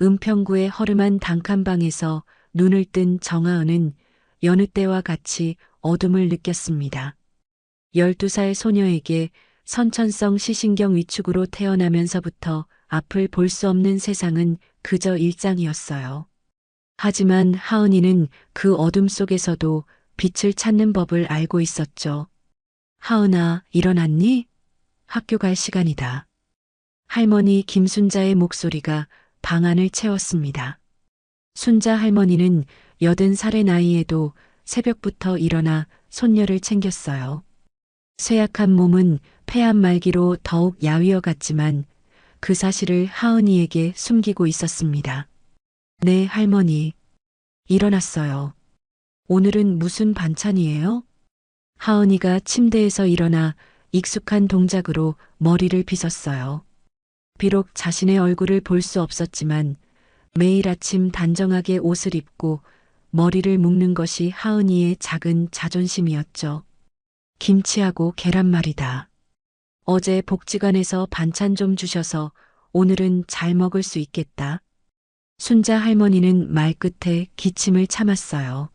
은평구의 허름한 단칸방에서 눈을 뜬 정하은은 여느 때와 같이 어둠을 느꼈습니다. 12살 소녀에게 선천성 시신경 위축으로 태어나면서부터 앞을 볼 수 없는 세상은 그저 일상이었어요. 하지만 하은이는 그 어둠 속에서도 빛을 찾는 법을 알고 있었죠. 하은아, 일어났니? 학교 갈 시간이다. 할머니 김순자의 목소리가 방 안을 채웠습니다. 순자 할머니는 80살의 나이에도 새벽부터 일어나 손녀를 챙겼어요. 쇠약한 몸은 폐암 말기로 더욱 야위어 갔지만 그 사실을 하은이에게 숨기고 있었습니다. 네, 할머니. 일어났어요. 오늘은 무슨 반찬이에요? 하은이가 침대에서 일어나 익숙한 동작으로 머리를 빗었어요. 비록 자신의 얼굴을 볼 수 없었지만 매일 아침 단정하게 옷을 입고 머리를 묶는 것이 하은이의 작은 자존심이었죠. 김치하고 계란말이다. 어제 복지관에서 반찬 좀 주셔서 오늘은 잘 먹을 수 있겠다. 순자 할머니는 말끝에 기침을 참았어요.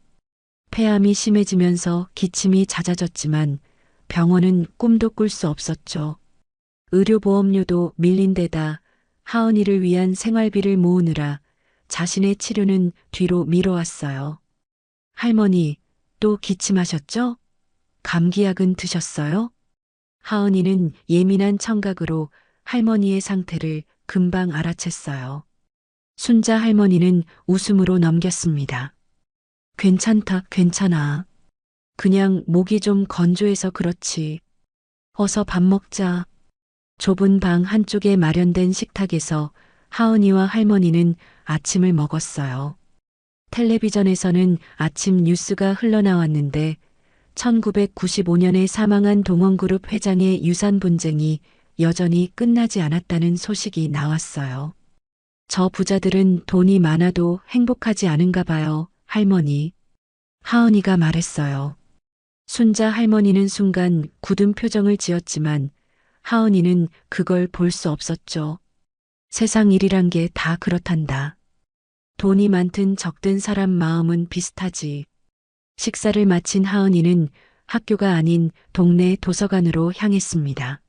폐암이 심해지면서 기침이 잦아졌지만 병원은 꿈도 꿀 수 없었죠. 의료보험료도 밀린 데다 하은이를 위한 생활비를 모으느라 자신의 치료는 뒤로 미뤄왔어요. 할머니, 또 기침하셨죠? 감기약은 드셨어요? 하은이는 예민한 청각으로 할머니의 상태를 금방 알아챘어요. 순자 할머니는 웃음으로 넘겼습니다. 괜찮다, 괜찮아. 그냥 목이 좀 건조해서 그렇지. 어서 밥 먹자. 좁은 방 한쪽에 마련된 식탁에서 하은이와 할머니는 아침을 먹었어요. 텔레비전에서는 아침 뉴스가 흘러나왔는데 1995년에 사망한 동원그룹 회장의 유산 분쟁이 여전히 끝나지 않았다는 소식이 나왔어요. 저 부자들은 돈이 많아도 행복하지 않은가 봐요, 할머니. 하은이가 말했어요. 순자 할머니는 순간 굳은 표정을 지었지만 하은이는 그걸 볼 수 없었죠. 세상 일이란 게 다 그렇단다. 돈이 많든 적든 사람 마음은 비슷하지. 식사를 마친 하은이는 학교가 아닌 동네 도서관으로 향했습니다.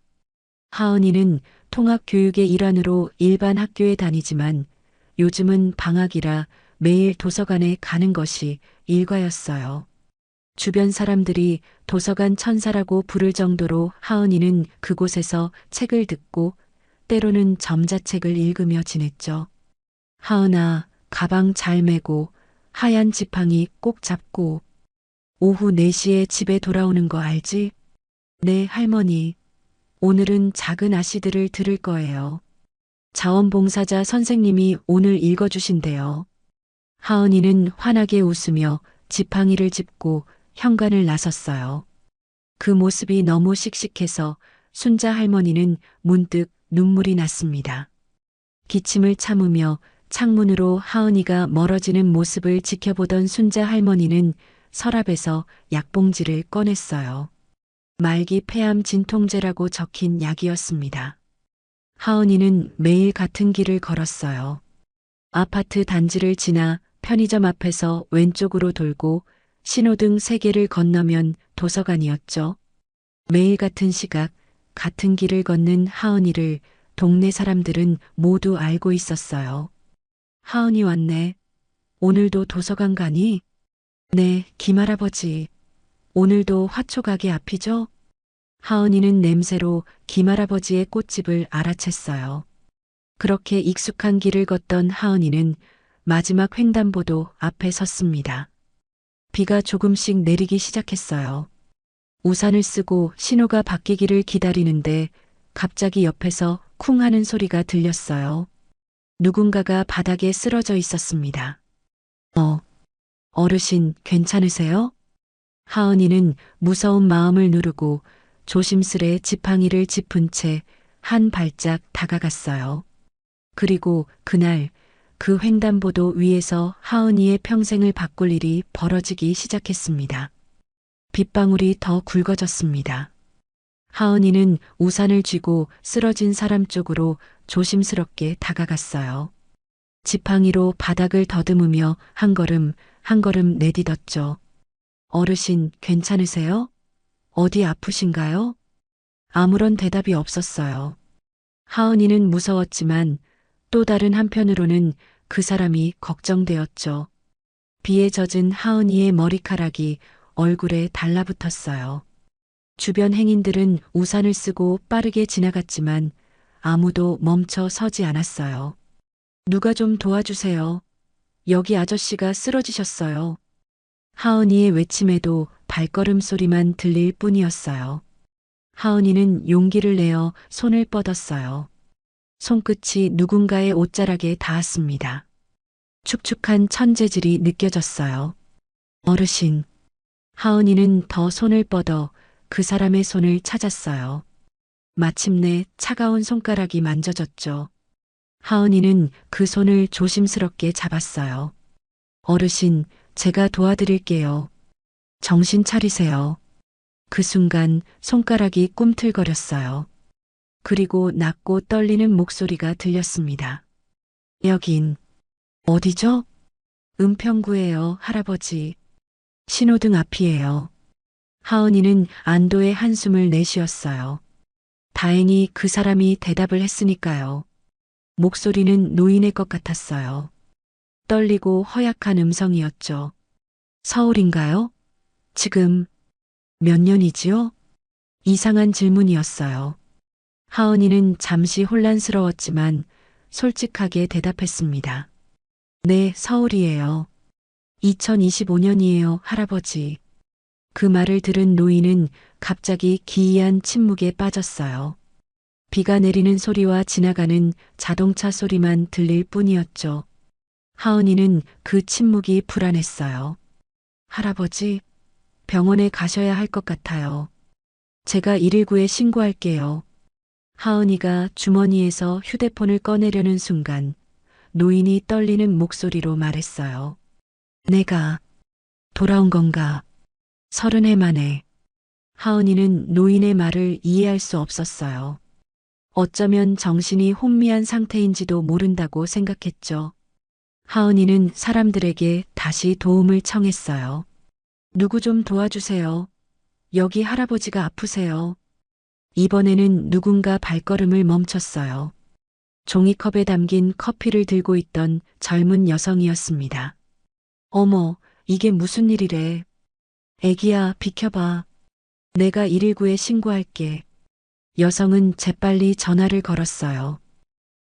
하은이는 통합교육의 일환으로 일반 학교에 다니지만 요즘은 방학이라 매일 도서관에 가는 것이 일과였어요. 주변 사람들이 도서관 천사라고 부를 정도로 하은이는 그곳에서 책을 듣고 때로는 점자책을 읽으며 지냈죠. 하은아, 가방 잘 메고 하얀 지팡이 꼭 잡고 오후 4시에 집에 돌아오는 거 알지? 네, 할머니. 오늘은 작은 아씨들을 들을 거예요. 자원봉사자 선생님이 오늘 읽어주신대요. 하은이는 환하게 웃으며 지팡이를 짚고 현관을 나섰어요. 그 모습이 너무 씩씩해서 순자 할머니는 문득 눈물이 났습니다. 기침을 참으며 창문으로 하은이가 멀어지는 모습을 지켜보던 순자 할머니는 서랍에서 약봉지를 꺼냈어요. 말기 폐암 진통제라고 적힌 약이었습니다. 하은이는 매일 같은 길을 걸었어요. 아파트 단지를 지나 편의점 앞에서 왼쪽으로 돌고 신호등 3개를 건너면 도서관이었죠. 매일 같은 시각, 같은 길을 걷는 하은이를 동네 사람들은 모두 알고 있었어요. 하은이 왔네. 오늘도 도서관 가니? 네, 김할아버지. 오늘도 화초가게 앞이죠? 하은이는 냄새로 김할아버지의 꽃집을 알아챘어요. 그렇게 익숙한 길을 걷던 하은이는 마지막 횡단보도 앞에 섰습니다. 비가 조금씩 내리기 시작했어요. 우산을 쓰고 신호가 바뀌기를 기다리는데 갑자기 옆에서 쿵 하는 소리가 들렸어요. 누군가가 바닥에 쓰러져 있었습니다. 어르신 괜찮으세요? 하은이는 무서운 마음을 누르고 조심스레 지팡이를 짚은 채 한 발짝 다가갔어요. 그리고 그날 그 횡단보도 위에서 하은이의 평생을 바꿀 일이 벌어지기 시작했습니다. 빗방울이 더 굵어졌습니다. 하은이는 우산을 쥐고 쓰러진 사람 쪽으로 조심스럽게 다가갔어요. 지팡이로 바닥을 더듬으며 한 걸음 한 걸음 내딛었죠. 어르신, 괜찮으세요? 어디 아프신가요? 아무런 대답이 없었어요. 하은이는 무서웠지만 또 다른 한편으로는 그 사람이 걱정되었죠. 비에 젖은 하은이의 머리카락이 얼굴에 달라붙었어요. 주변 행인들은 우산을 쓰고 빠르게 지나갔지만 아무도 멈춰 서지 않았어요. 누가 좀 도와주세요. 여기 아저씨가 쓰러지셨어요. 하은이의 외침에도 발걸음 소리만 들릴 뿐이었어요. 하은이는 용기를 내어 손을 뻗었어요. 손끝이 누군가의 옷자락에 닿았습니다. 축축한 천재질이 느껴졌어요. 어르신. 하은이는 더 손을 뻗어 그 사람의 손을 찾았어요. 마침내 차가운 손가락이 만져졌죠. 하은이는 그 손을 조심스럽게 잡았어요. 어르신, 제가 도와드릴게요. 정신 차리세요. 그 순간 손가락이 꿈틀거렸어요. 그리고 낮고 떨리는 목소리가 들렸습니다. 여긴 어디죠? 은평구예요, 할아버지. 신호등 앞이에요. 하은이는 안도의 한숨을 내쉬었어요. 다행히 그 사람이 대답을 했으니까요. 목소리는 노인의 것 같았어요. 떨리고 허약한 음성이었죠. 서울인가요? 지금 몇 년이지요? 이상한 질문이었어요. 하은이는 잠시 혼란스러웠지만 솔직하게 대답했습니다. 네, 서울이에요. 2025년이에요, 할아버지. 그 말을 들은 노인은 갑자기 기이한 침묵에 빠졌어요. 비가 내리는 소리와 지나가는 자동차 소리만 들릴 뿐이었죠. 하은이는 그 침묵이 불안했어요. 할아버지, 병원에 가셔야 할 것 같아요. 제가 119에 신고할게요. 하은이가 주머니에서 휴대폰을 꺼내려는 순간 노인이 떨리는 목소리로 말했어요. 내가 돌아온 건가? 30해 만에. 하은이는 노인의 말을 이해할 수 없었어요. 어쩌면 정신이 혼미한 상태인지도 모른다고 생각했죠. 하은이는 사람들에게 다시 도움을 청했어요. 누구 좀 도와주세요. 여기 할아버지가 아프세요. 이번에는 누군가 발걸음을 멈췄어요. 종이컵에 담긴 커피를 들고 있던 젊은 여성이었습니다. 어머, 이게 무슨 일이래. 애기야, 비켜봐. 내가 119에 신고할게. 여성은 재빨리 전화를 걸었어요.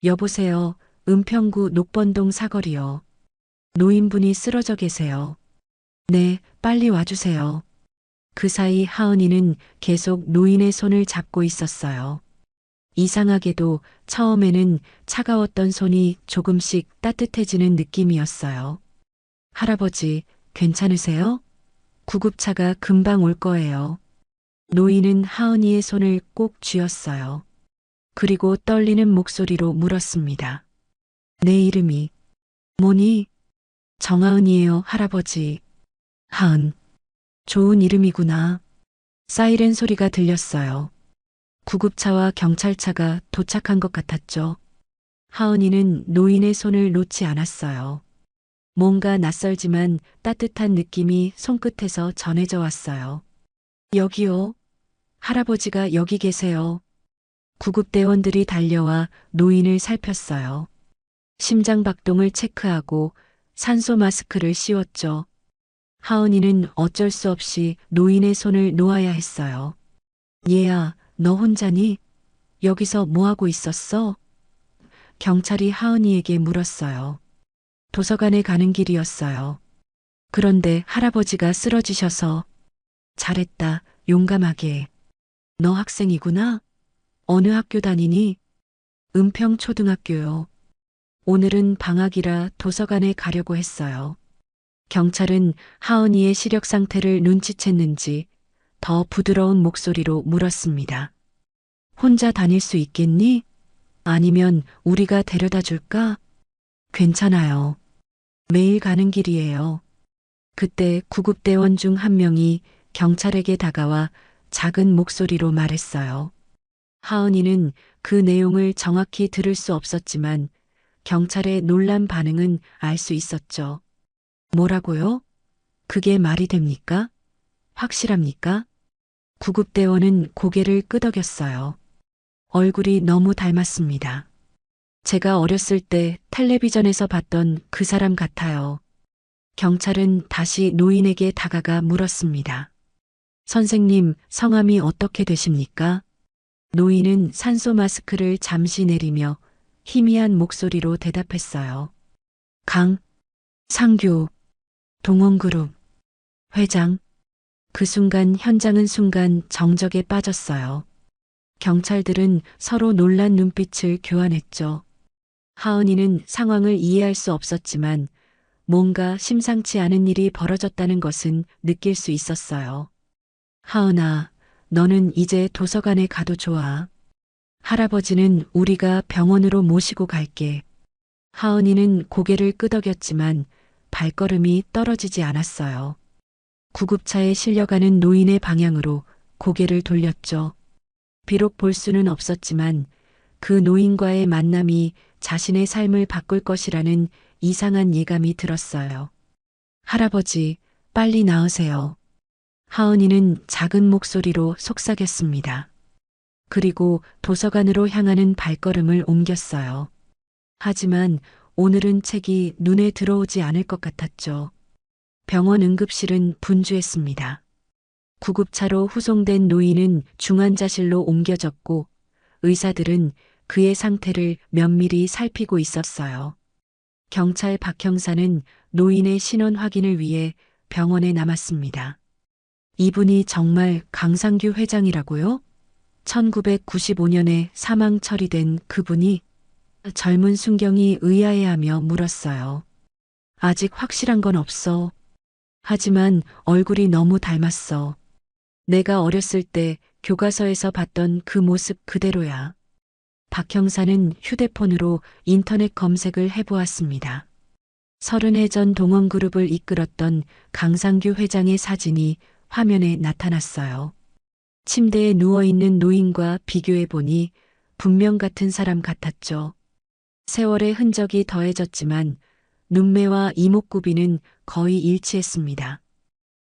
여보세요, 은평구 녹번동 사거리요. 노인분이 쓰러져 계세요. 네, 빨리 와주세요. 그 사이 하은이는 계속 노인의 손을 잡고 있었어요. 이상하게도 처음에는 차가웠던 손이 조금씩 따뜻해지는 느낌이었어요. 할아버지, 괜찮으세요? 구급차가 금방 올 거예요. 노인은 하은이의 손을 꼭 쥐었어요. 그리고 떨리는 목소리로 물었습니다. 내 이름이 뭐니? 정하은이에요, 할아버지. 하은. 좋은 이름이구나. 사이렌 소리가 들렸어요. 구급차와 경찰차가 도착한 것 같았죠. 하은이는 노인의 손을 놓지 않았어요. 뭔가 낯설지만 따뜻한 느낌이 손끝에서 전해져 왔어요. 여기요. 할아버지가 여기 계세요. 구급대원들이 달려와 노인을 살폈어요. 심장 박동을 체크하고 산소 마스크를 씌웠죠. 하은이는 어쩔 수 없이 노인의 손을 놓아야 했어요. 얘야, 너 혼자니? 여기서 뭐 하고 있었어? 경찰이 하은이에게 물었어요. 도서관에 가는 길이었어요. 그런데 할아버지가 쓰러지셔서. 잘했다, 용감하게. 너 학생이구나? 어느 학교 다니니? 은평초등학교요. 오늘은 방학이라 도서관에 가려고 했어요. 경찰은 하은이의 시력 상태를 눈치챘는지 더 부드러운 목소리로 물었습니다. 혼자 다닐 수 있겠니? 아니면 우리가 데려다 줄까? 괜찮아요. 매일 가는 길이에요. 그때 구급대원 중 한 명이 경찰에게 다가와 작은 목소리로 말했어요. 하은이는 그 내용을 정확히 들을 수 없었지만 경찰의 놀란 반응은 알 수 있었죠. 뭐라고요? 그게 말이 됩니까? 확실합니까? 구급대원은 고개를 끄덕였어요. 얼굴이 너무 닮았습니다. 제가 어렸을 때 텔레비전에서 봤던 그 사람 같아요. 경찰은 다시 노인에게 다가가 물었습니다. 선생님, 성함이 어떻게 되십니까? 노인은 산소 마스크를 잠시 내리며 희미한 목소리로 대답했어요. 상규, 동원그룹, 회장. 그 순간 현장은 순간 정적에 빠졌어요. 경찰들은 서로 놀란 눈빛을 교환했죠. 하은이는 상황을 이해할 수 없었지만 뭔가 심상치 않은 일이 벌어졌다는 것은 느낄 수 있었어요. 하은아, 너는 이제 도서관에 가도 좋아. 할아버지는 우리가 병원으로 모시고 갈게. 하은이는 고개를 끄덕였지만 발걸음이 떨어지지 않았어요. 구급차에 실려가는 노인의 방향으로 고개를 돌렸죠. 비록 볼 수는 없었지만 그 노인과의 만남이 자신의 삶을 바꿀 것이라는 이상한 예감이 들었어요. 할아버지, 빨리 나으세요. 하은이는 작은 목소리로 속삭였습니다. 그리고 도서관으로 향하는 발걸음을 옮겼어요. 하지만 오늘은 책이 눈에 들어오지 않을 것 같았죠. 병원 응급실은 분주했습니다. 구급차로 후송된 노인은 중환자실로 옮겨졌고 의사들은 그의 상태를 면밀히 살피고 있었어요. 경찰 박 형사는 노인의 신원 확인을 위해 병원에 남았습니다. 이분이 정말 강상규 회장이라고요? 1995년에 사망 처리된 그분이? 젊은 순경이 의아해하며 물었어요. 아직 확실한 건 없어. 하지만 얼굴이 너무 닮았어. 내가 어렸을 때 교과서에서 봤던 그 모습 그대로야. 박 형사는 휴대폰으로 인터넷 검색을 해보았습니다. 30해 전 동원그룹을 이끌었던 강상규 회장의 사진이 화면에 나타났어요. 침대에 누워있는 노인과 비교해보니 분명 같은 사람 같았죠. 세월의 흔적이 더해졌지만 눈매와 이목구비는 거의 일치했습니다.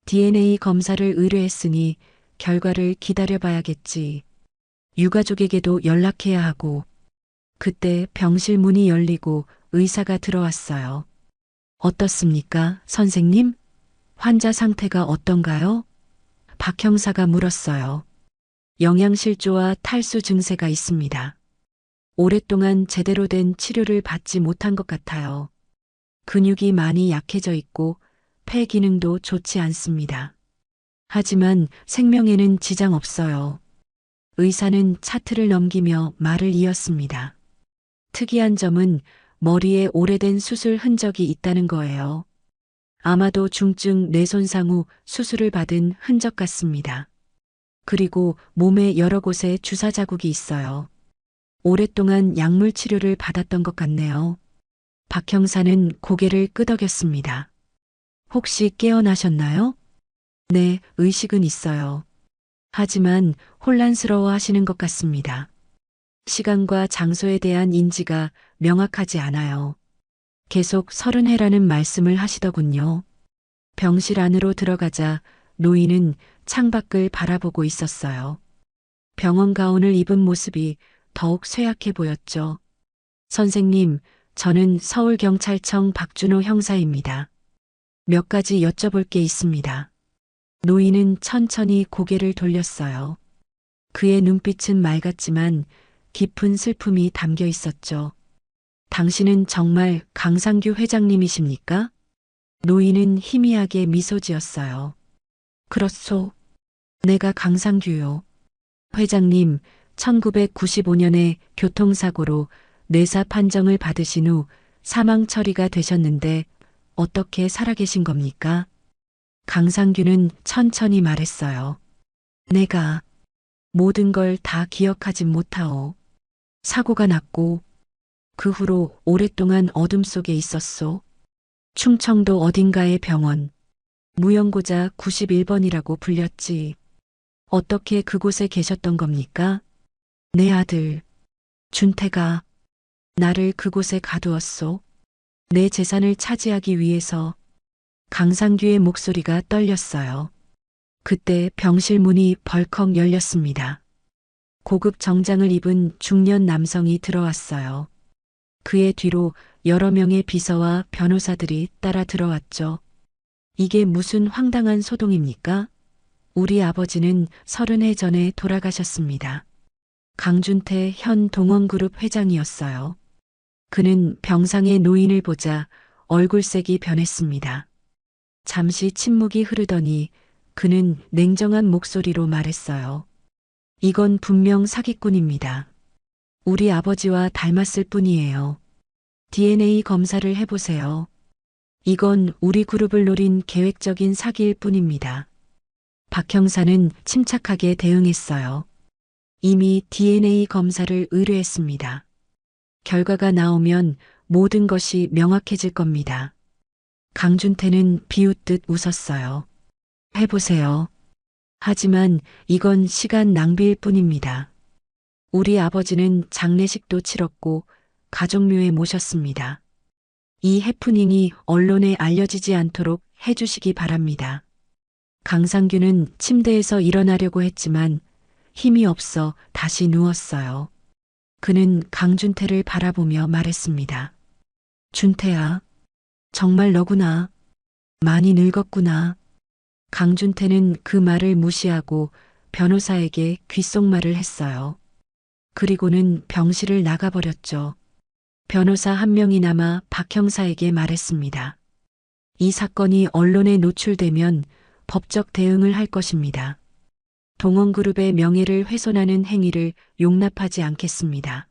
DNA 검사를 의뢰했으니 결과를 기다려봐야겠지. 유가족에게도 연락해야 하고. 그때 병실 문이 열리고 의사가 들어왔어요. 어떻습니까, 선생님? 환자 상태가 어떤가요? 박 형사가 물었어요. 영양실조와 탈수 증세가 있습니다. 오랫동안 제대로 된 치료를 받지 못한 것 같아요. 근육이 많이 약해져 있고 폐 기능도 좋지 않습니다. 하지만 생명에는 지장 없어요. 의사는 차트를 넘기며 말을 이었습니다. 특이한 점은 머리에 오래된 수술 흔적이 있다는 거예요. 아마도 중증 뇌손상 후 수술을 받은 흔적 같습니다. 그리고 몸에 여러 곳에 주사 자국이 있어요. 오랫동안 약물 치료를 받았던 것 같네요. 박 형사는 고개를 끄덕였습니다. 혹시 깨어나셨나요? 네, 의식은 있어요. 하지만 혼란스러워 하시는 것 같습니다. 시간과 장소에 대한 인지가 명확하지 않아요. 계속 30해라는 말씀을 하시더군요. 병실 안으로 들어가자 노인은 창밖을 바라보고 있었어요. 병원 가운을 입은 모습이 더욱 쇠약해 보였죠. 선생님, 저는 서울경찰청 박준호 형사입니다. 몇 가지 여쭤볼 게 있습니다. 노인은 천천히 고개를 돌렸어요. 그의 눈빛은 맑았지만 깊은 슬픔이 담겨 있었죠. 당신은 정말 강상규 회장님이십니까? 노인은 희미하게 미소 지었어요. 그렇소. 내가 강상규요. 회장님, 1995년에 교통사고로 뇌사 판정을 받으신 후 사망 처리가 되셨는데 어떻게 살아계신 겁니까? 강상규는 천천히 말했어요. 내가 모든 걸 다 기억하진 못하오. 사고가 났고 그 후로 오랫동안 어둠 속에 있었소. 충청도 어딘가의 병원. 무용고자 91번이라고 불렸지. 어떻게 그곳에 계셨던 겁니까? 내 아들 준태가 나를 그곳에 가두었소. 내 재산을 차지하기 위해서. 강상규의 목소리가 떨렸어요. 그때 병실 문이 벌컥 열렸습니다. 고급 정장을 입은 중년 남성이 들어왔어요. 그의 뒤로 여러 명의 비서와 변호사들이 따라 들어왔죠. 이게 무슨 황당한 소동입니까? 우리 아버지는 30해 전에 돌아가셨습니다. 강준태 현 동원그룹 회장이었어요. 그는 병상의 노인을 보자 얼굴색이 변했습니다. 잠시 침묵이 흐르더니 그는 냉정한 목소리로 말했어요. 이건 분명 사기꾼입니다. 우리 아버지와 닮았을 뿐이에요. DNA 검사를 해보세요. 이건 우리 그룹을 노린 계획적인 사기일 뿐입니다. 박 형사는 침착하게 대응했어요. 이미 DNA 검사를 의뢰했습니다. 결과가 나오면 모든 것이 명확해질 겁니다. 강준태는 비웃듯 웃었어요. 해보세요. 하지만 이건 시간 낭비일 뿐입니다. 우리 아버지는 장례식도 치렀고 가족묘에 모셨습니다. 이 해프닝이 언론에 알려지지 않도록 해주시기 바랍니다. 강상규는 침대에서 일어나려고 했지만 힘이 없어 다시 누웠어요. 그는 강준태를 바라보며 말했습니다. 준태야, 정말 너구나. 많이 늙었구나. 강준태는 그 말을 무시하고 변호사에게 귓속말을 했어요. 그리고는 병실을 나가버렸죠. 변호사 한 명이 남아 박 형사에게 말했습니다. 이 사건이 언론에 노출되면 법적 대응을 할 것입니다. 동원그룹의 명예를 훼손하는 행위를 용납하지 않겠습니다.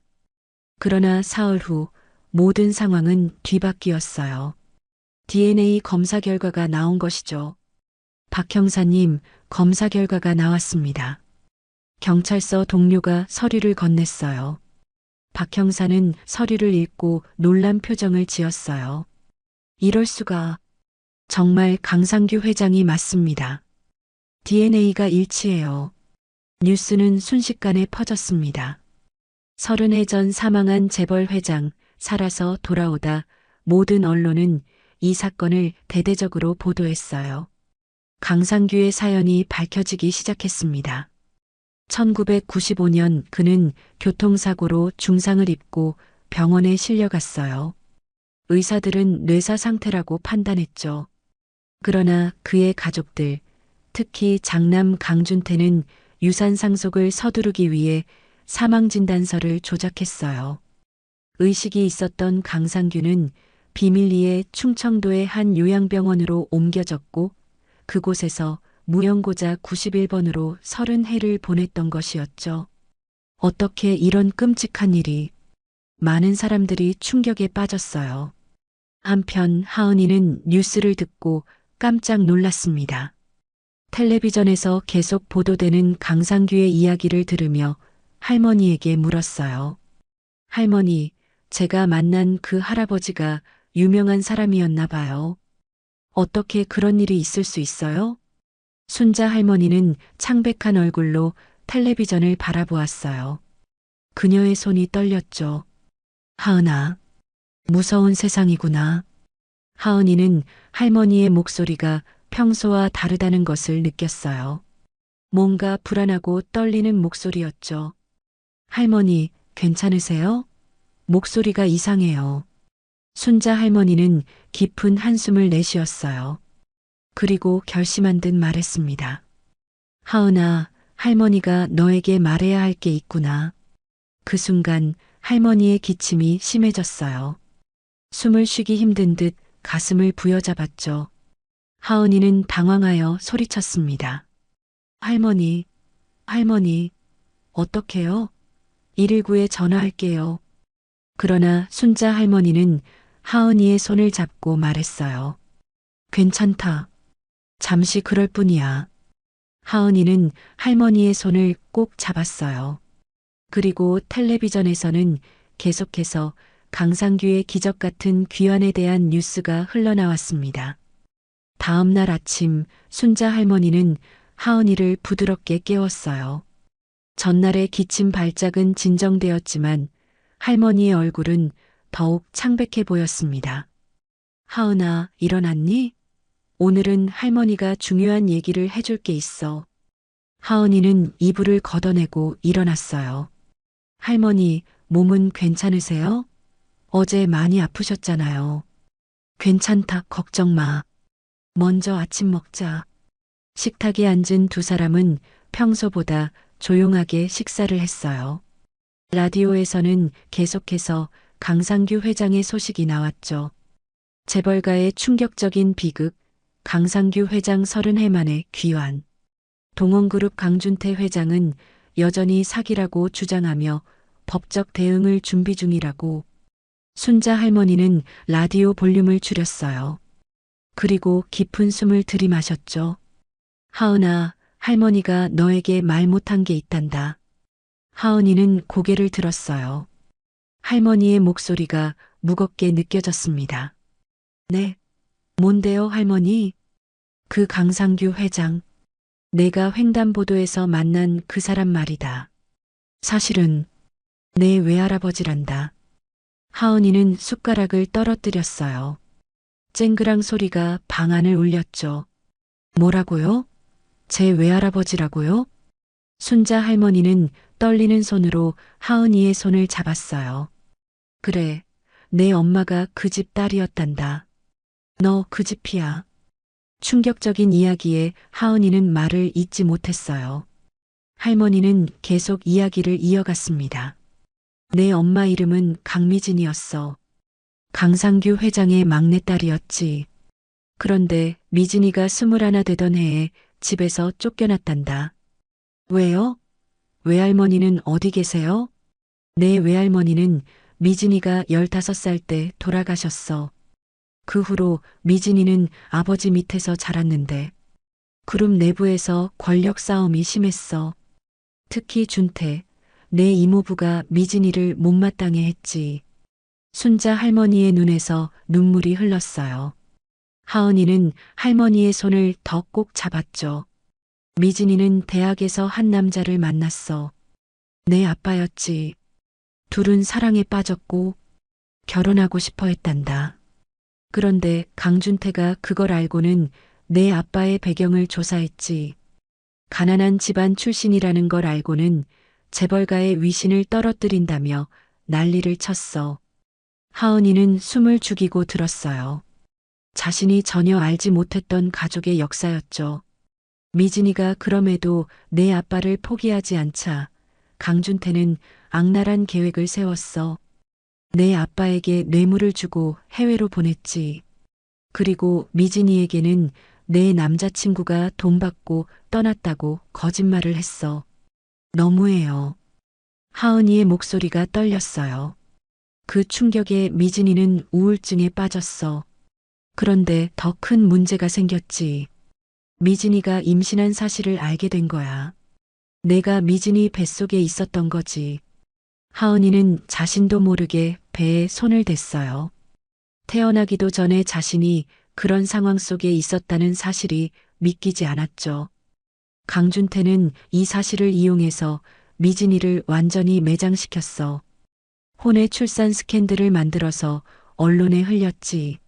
그러나 사흘 후 모든 상황은 뒤바뀌었어요. DNA 검사 결과가 나온 것이죠. 박 형사님, 검사 결과가 나왔습니다. 경찰서 동료가 서류를 건넸어요. 박 형사는 서류를 읽고 놀란 표정을 지었어요. 이럴 수가. 정말 강상규 회장이 맞습니다. DNA가 일치해요. 뉴스는 순식간에 퍼졌습니다. 30해 전 사망한 재벌 회장 살아서 돌아오다 모든 언론은 이 사건을 대대적으로 보도했어요. 강상규의 사연이 밝혀지기 시작했습니다. 1995년 그는 교통사고로 중상을 입고 병원에 실려갔어요. 의사들은 뇌사 상태라고 판단했죠. 그러나 그의 가족들, 특히 장남 강준태는 유산 상속을 서두르기 위해 사망진단서를 조작했어요. 의식이 있었던 강상규는 비밀리에 충청도의 한 요양병원으로 옮겨졌고 그곳에서 무연고자 91번으로 30해를 보냈던 것이었죠. 어떻게 이런 끔찍한 일이. 많은 사람들이 충격에 빠졌어요. 한편 하은이는 뉴스를 듣고 깜짝 놀랐습니다. 텔레비전에서 계속 보도되는 강상규의 이야기를 들으며 할머니에게 물었어요. 할머니, 제가 만난 그 할아버지가 유명한 사람이었나 봐요. 어떻게 그런 일이 있을 수 있어요? 순자 할머니는 창백한 얼굴로 텔레비전을 바라보았어요. 그녀의 손이 떨렸죠. 하은아, 무서운 세상이구나. 하은이는 할머니의 목소리가 평소와 다르다는 것을 느꼈어요. 뭔가 불안하고 떨리는 목소리였죠. 할머니, 괜찮으세요? 목소리가 이상해요. 순자 할머니는 깊은 한숨을 내쉬었어요. 그리고 결심한 듯 말했습니다. 하은아, 할머니가 너에게 말해야 할 게 있구나. 그 순간 할머니의 기침이 심해졌어요. 숨을 쉬기 힘든 듯 가슴을 부여잡았죠. 하은이는 당황하여 소리쳤습니다. 할머니, 할머니, 어떡해요? 119에 전화할게요. 그러나 순자 할머니는 하은이의 손을 잡고 말했어요. 괜찮다. 잠시 그럴 뿐이야. 하은이는 할머니의 손을 꼭 잡았어요. 그리고 텔레비전에서는 계속해서 강상규의 기적 같은 귀환에 대한 뉴스가 흘러나왔습니다. 다음 날 아침 순자 할머니는 하은이를 부드럽게 깨웠어요. 전날의 기침 발작은 진정되었지만 할머니의 얼굴은 더욱 창백해 보였습니다. 하은아, 일어났니? 오늘은 할머니가 중요한 얘기를 해줄 게 있어. 하은이는 이불을 걷어내고 일어났어요. 할머니, 몸은 괜찮으세요? 어제 많이 아프셨잖아요. 괜찮다, 걱정 마. 먼저 아침 먹자. 식탁에 앉은 두 사람은 평소보다 조용하게 식사를 했어요. 라디오에서는 계속해서 강상규 회장의 소식이 나왔죠. 재벌가의 충격적인 비극, 강상규 회장 30해 만에 귀환. 동원그룹 강준태 회장은 여전히 사기라고 주장하며 법적 대응을 준비 중이라고. 순자 할머니는 라디오 볼륨을 줄였어요. 그리고 깊은 숨을 들이마셨죠. 하은아, 할머니가 너에게 말 못한 게 있단다. 하은이는 고개를 들었어요. 할머니의 목소리가 무겁게 느껴졌습니다. 네. 뭔데요, 할머니? 그 강상규 회장. 내가 횡단보도에서 만난 그 사람 말이다. 사실은 내 외할아버지란다. 하은이는 숟가락을 떨어뜨렸어요. 쨍그랑 소리가 방 안을 울렸죠. 뭐라고요? 제 외할아버지라고요? 순자 할머니는 떨리는 손으로 하은이의 손을 잡았어요. 그래, 내 엄마가 그 집 딸이었단다. 너 그 집이야. 충격적인 이야기에 하은이는 말을 잇지 못했어요. 할머니는 계속 이야기를 이어갔습니다. 내 엄마 이름은 강미진이었어. 강상규 회장의 막내딸이었지. 그런데 미진이가 21 되던 해에 집에서 쫓겨났단다. 왜요? 외할머니는 어디 계세요? 내 외할머니는 미진이가 15살 때 돌아가셨어. 그 후로 미진이는 아버지 밑에서 자랐는데 그룹 내부에서 권력 싸움이 심했어. 특히 준태, 내 이모부가 미진이를 못마땅해 했지. 순자 할머니의 눈에서 눈물이 흘렀어요. 하은이는 할머니의 손을 더 꼭 잡았죠. 미진이는 대학에서 한 남자를 만났어. 내 아빠였지. 둘은 사랑에 빠졌고 결혼하고 싶어 했단다. 그런데 강준태가 그걸 알고는 내 아빠의 배경을 조사했지. 가난한 집안 출신이라는 걸 알고는 재벌가의 위신을 떨어뜨린다며 난리를 쳤어. 하은이는 숨을 죽이고 들었어요. 자신이 전혀 알지 못했던 가족의 역사였죠. 미진이가 그럼에도 내 아빠를 포기하지 않자 강준태는 악랄한 계획을 세웠어. 내 아빠에게 뇌물을 주고 해외로 보냈지. 그리고 미진이에게는 내 남자친구가 돈 받고 떠났다고 거짓말을 했어. 너무해요. 하은이의 목소리가 떨렸어요. 그 충격에 미진이는 우울증에 빠졌어. 그런데 더 큰 문제가 생겼지. 미진이가 임신한 사실을 알게 된 거야. 내가 미진이 뱃속에 있었던 거지. 하은이는 자신도 모르게 배에 손을 댔어요. 태어나기도 전에 자신이 그런 상황 속에 있었다는 사실이 믿기지 않았죠. 강준태는 이 사실을 이용해서 미진이를 완전히 매장시켰어. 혼외 출산 스캔들을 만들어서 언론에 흘렸지.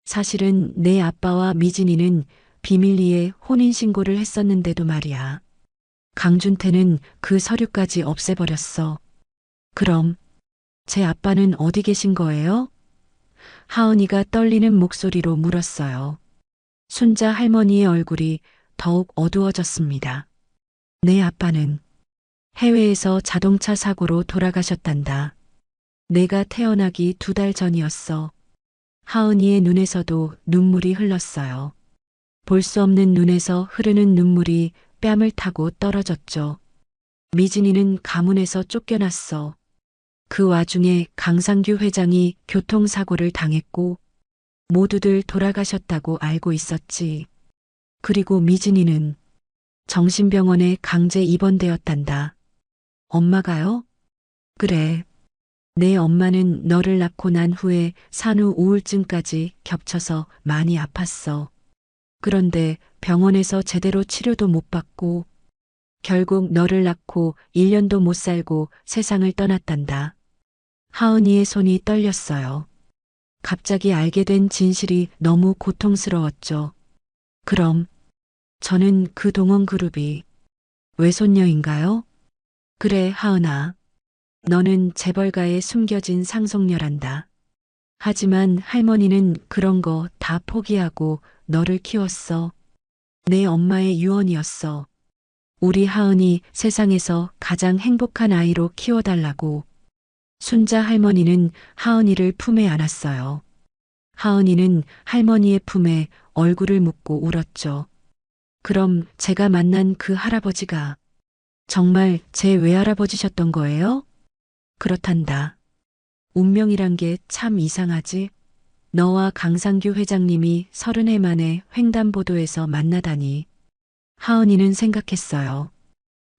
사실은 내 아빠와 미진이는 비밀리에 혼인신고를 했었는데도 말이야. 강준태는 그 서류까지 없애버렸어. 그럼 제 아빠는 어디 계신 거예요? 하은이가 떨리는 목소리로 물었어요. 순자 할머니의 얼굴이 더욱 어두워졌습니다. 내 아빠는 해외에서 자동차 사고로 돌아가셨단다. 내가 태어나기 2달 전이었어. 하은이의 눈에서도 눈물이 흘렀어요. 볼 수 없는 눈에서 흐르는 눈물이 뺨을 타고 떨어졌죠. 미진이는 가문에서 쫓겨났어. 그 와중에 강상규 회장이 교통사고를 당했고 모두들 돌아가셨다고 알고 있었지. 그리고 미진이는 정신병원에 강제 입원되었단다. 엄마가요? 그래. 내 엄마는 너를 낳고 난 후에 산후 우울증까지 겹쳐서 많이 아팠어. 그런데 병원에서 제대로 치료도 못 받고 결국 너를 낳고 1년도 못 살고 세상을 떠났단다. 하은이의 손이 떨렸어요. 갑자기 알게 된 진실이 너무 고통스러웠죠. 그럼 저는 그 동원 그룹이 외손녀인가요? 그래, 하은아. 너는 재벌가에 숨겨진 상속녀란다. 하지만 할머니는 그런 거 다 포기하고 너를 키웠어. 내 엄마의 유언이었어. 우리 하은이 세상에서 가장 행복한 아이로 키워달라고. 순자 할머니는 하은이를 품에 안았어요. 하은이는 할머니의 품에 얼굴을 묻고 울었죠. 그럼 제가 만난 그 할아버지가 정말 제 외할아버지셨던 거예요? 그렇단다. 운명이란 게 참 이상하지? 너와 강상규 회장님이 30해 만에 횡단보도에서 만나다니. 하은이는 생각했어요.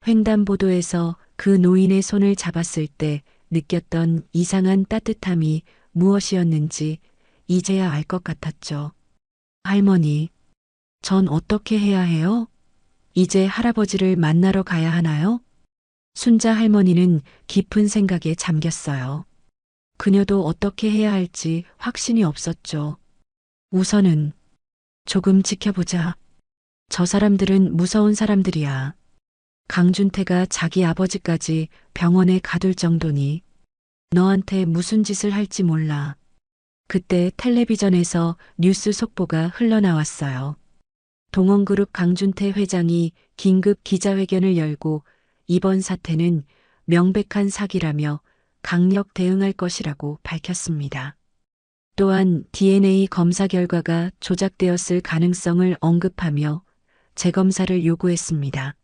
횡단보도에서 그 노인의 손을 잡았을 때 느꼈던 이상한 따뜻함이 무엇이었는지 이제야 알 것 같았죠. 할머니, 전 어떻게 해야 해요? 이제 할아버지를 만나러 가야 하나요? 순자 할머니는 깊은 생각에 잠겼어요. 그녀도 어떻게 해야 할지 확신이 없었죠. 우선은 조금 지켜보자. 저 사람들은 무서운 사람들이야. 강준태가 자기 아버지까지 병원에 가둘 정도니 너한테 무슨 짓을 할지 몰라. 그때 텔레비전에서 뉴스 속보가 흘러나왔어요. 동원그룹 강준태 회장이 긴급 기자회견을 열고 이번 사태는 명백한 사기라며 강력 대응할 것이라고 밝혔습니다. 또한 DNA 검사 결과가 조작되었을 가능성을 언급하며 재검사를 요구했습니다.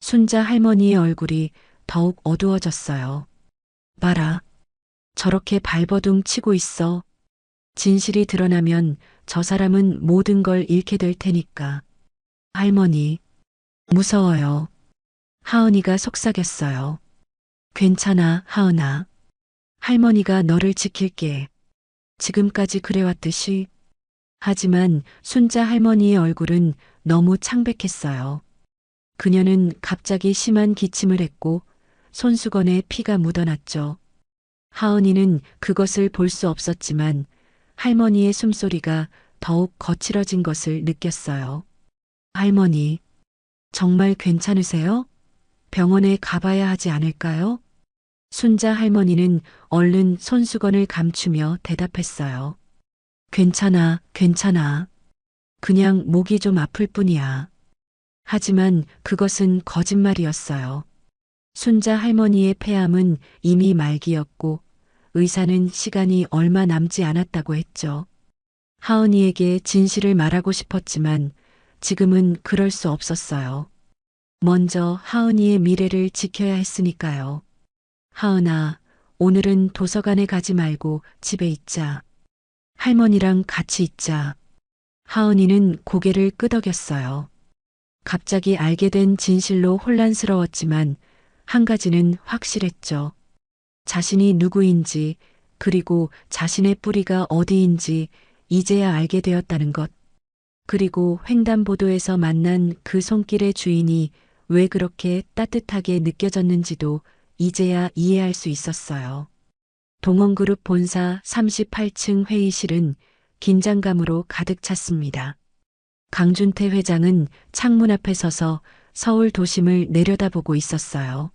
순자 할머니의 얼굴이 더욱 어두워졌어요. 봐라. 저렇게 발버둥 치고 있어. 진실이 드러나면 저 사람은 모든 걸 잃게 될 테니까. 할머니, 무서워요. 하은이가 속삭였어요. 괜찮아, 하은아. 할머니가 너를 지킬게. 지금까지 그래왔듯이. 하지만 순자 할머니의 얼굴은 너무 창백했어요. 그녀는 갑자기 심한 기침을 했고 손수건에 피가 묻어났죠. 하은이는 그것을 볼 수 없었지만 할머니의 숨소리가 더욱 거칠어진 것을 느꼈어요. 할머니, 정말 괜찮으세요? 병원에 가봐야 하지 않을까요? 순자 할머니는 얼른 손수건을 감추며 대답했어요. 괜찮아, 괜찮아. 그냥 목이 좀 아플 뿐이야. 하지만 그것은 거짓말이었어요. 순자 할머니의 폐암은 이미 말기였고 의사는 시간이 얼마 남지 않았다고 했죠. 하은이에게 진실을 말하고 싶었지만 지금은 그럴 수 없었어요. 먼저 하은이의 미래를 지켜야 했으니까요. 하은아, 오늘은 도서관에 가지 말고 집에 있자. 할머니랑 같이 있자. 하은이는 고개를 끄덕였어요. 갑자기 알게 된 진실로 혼란스러웠지만 한 가지는 확실했죠. 자신이 누구인지 그리고 자신의 뿌리가 어디인지 이제야 알게 되었다는 것. 그리고 횡단보도에서 만난 그 손길의 주인이 왜 그렇게 따뜻하게 느껴졌는지도 이제야 이해할 수 있었어요. 동원그룹 본사 38층 회의실은 긴장감으로 가득 찼습니다. 강준태 회장은 창문 앞에 서서 서울 도심을 내려다보고 있었어요.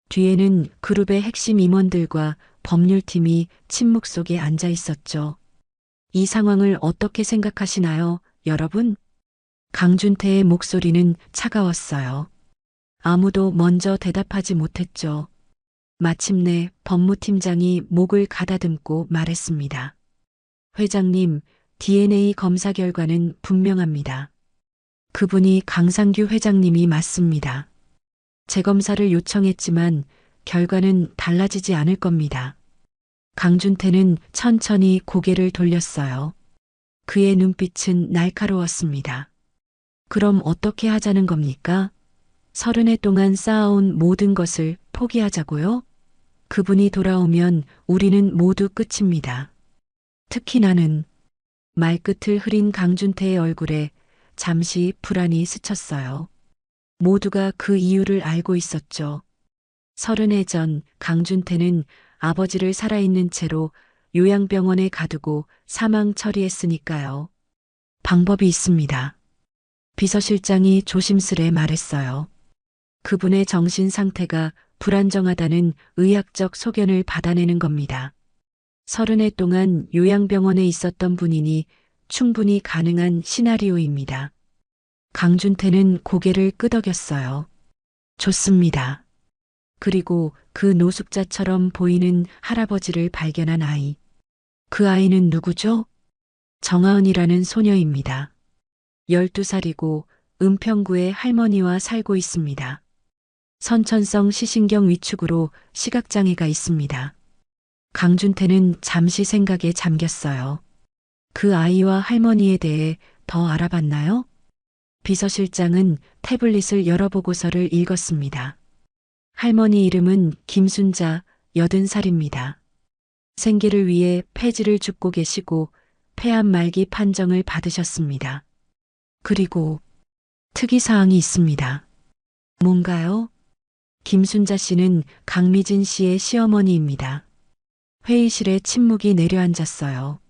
뒤에는 그룹의 핵심 임원들과 법률팀이 침묵 속에 앉아 있었죠. 이 상황을 어떻게 생각하시나요, 여러분? 강준태의 목소리는 차가웠어요. 아무도 먼저 대답하지 못했죠. 마침내 법무팀장이 목을 가다듬고 말했습니다. 회장님, DNA 검사 결과는 분명합니다. 그분이 강상규 회장님이 맞습니다. 재검사를 요청했지만 결과는 달라지지 않을 겁니다. 강준태는 천천히 고개를 돌렸어요. 그의 눈빛은 날카로웠습니다. 그럼 어떻게 하자는 겁니까? 30해 동안 쌓아온 모든 것을 포기하자고요? 그분이 돌아오면 우리는 모두 끝입니다. 특히 나는. 말끝을 흐린 강준태의 얼굴에 잠시 불안이 스쳤어요. 모두가 그 이유를 알고 있었죠. 30해 전 강준태는 아버지를 살아있는 채로 요양병원에 가두고 사망 처리했으니까요. 방법이 있습니다. 비서실장이 조심스레 말했어요. 그분의 정신 상태가 불안정하다는 의학적 소견을 받아내는 겁니다. 30해 동안 요양병원에 있었던 분이니 충분히 가능한 시나리오입니다. 강준태는 고개를 끄덕였어요. 좋습니다. 그리고 그 노숙자처럼 보이는 할아버지를 발견한 아이. 그 아이는 누구죠? 정하은이라는 소녀입니다. 12살이고 은평구의 할머니와 살고 있습니다. 선천성 시신경 위축으로 시각장애가 있습니다. 강준태는 잠시 생각에 잠겼어요. 그 아이와 할머니에 대해 더 알아봤나요? 비서실장은 태블릿을 열어보고서를 읽었습니다. 할머니 이름은 김순자, 80살입니다. 생계를 위해 폐지를 줍고 계시고 폐암 말기 판정을 받으셨습니다. 그리고 특이사항이 있습니다. 뭔가요? 김순자 씨는 강미진 씨의 시어머니입니다. 회의실에 침묵이 내려앉았어요.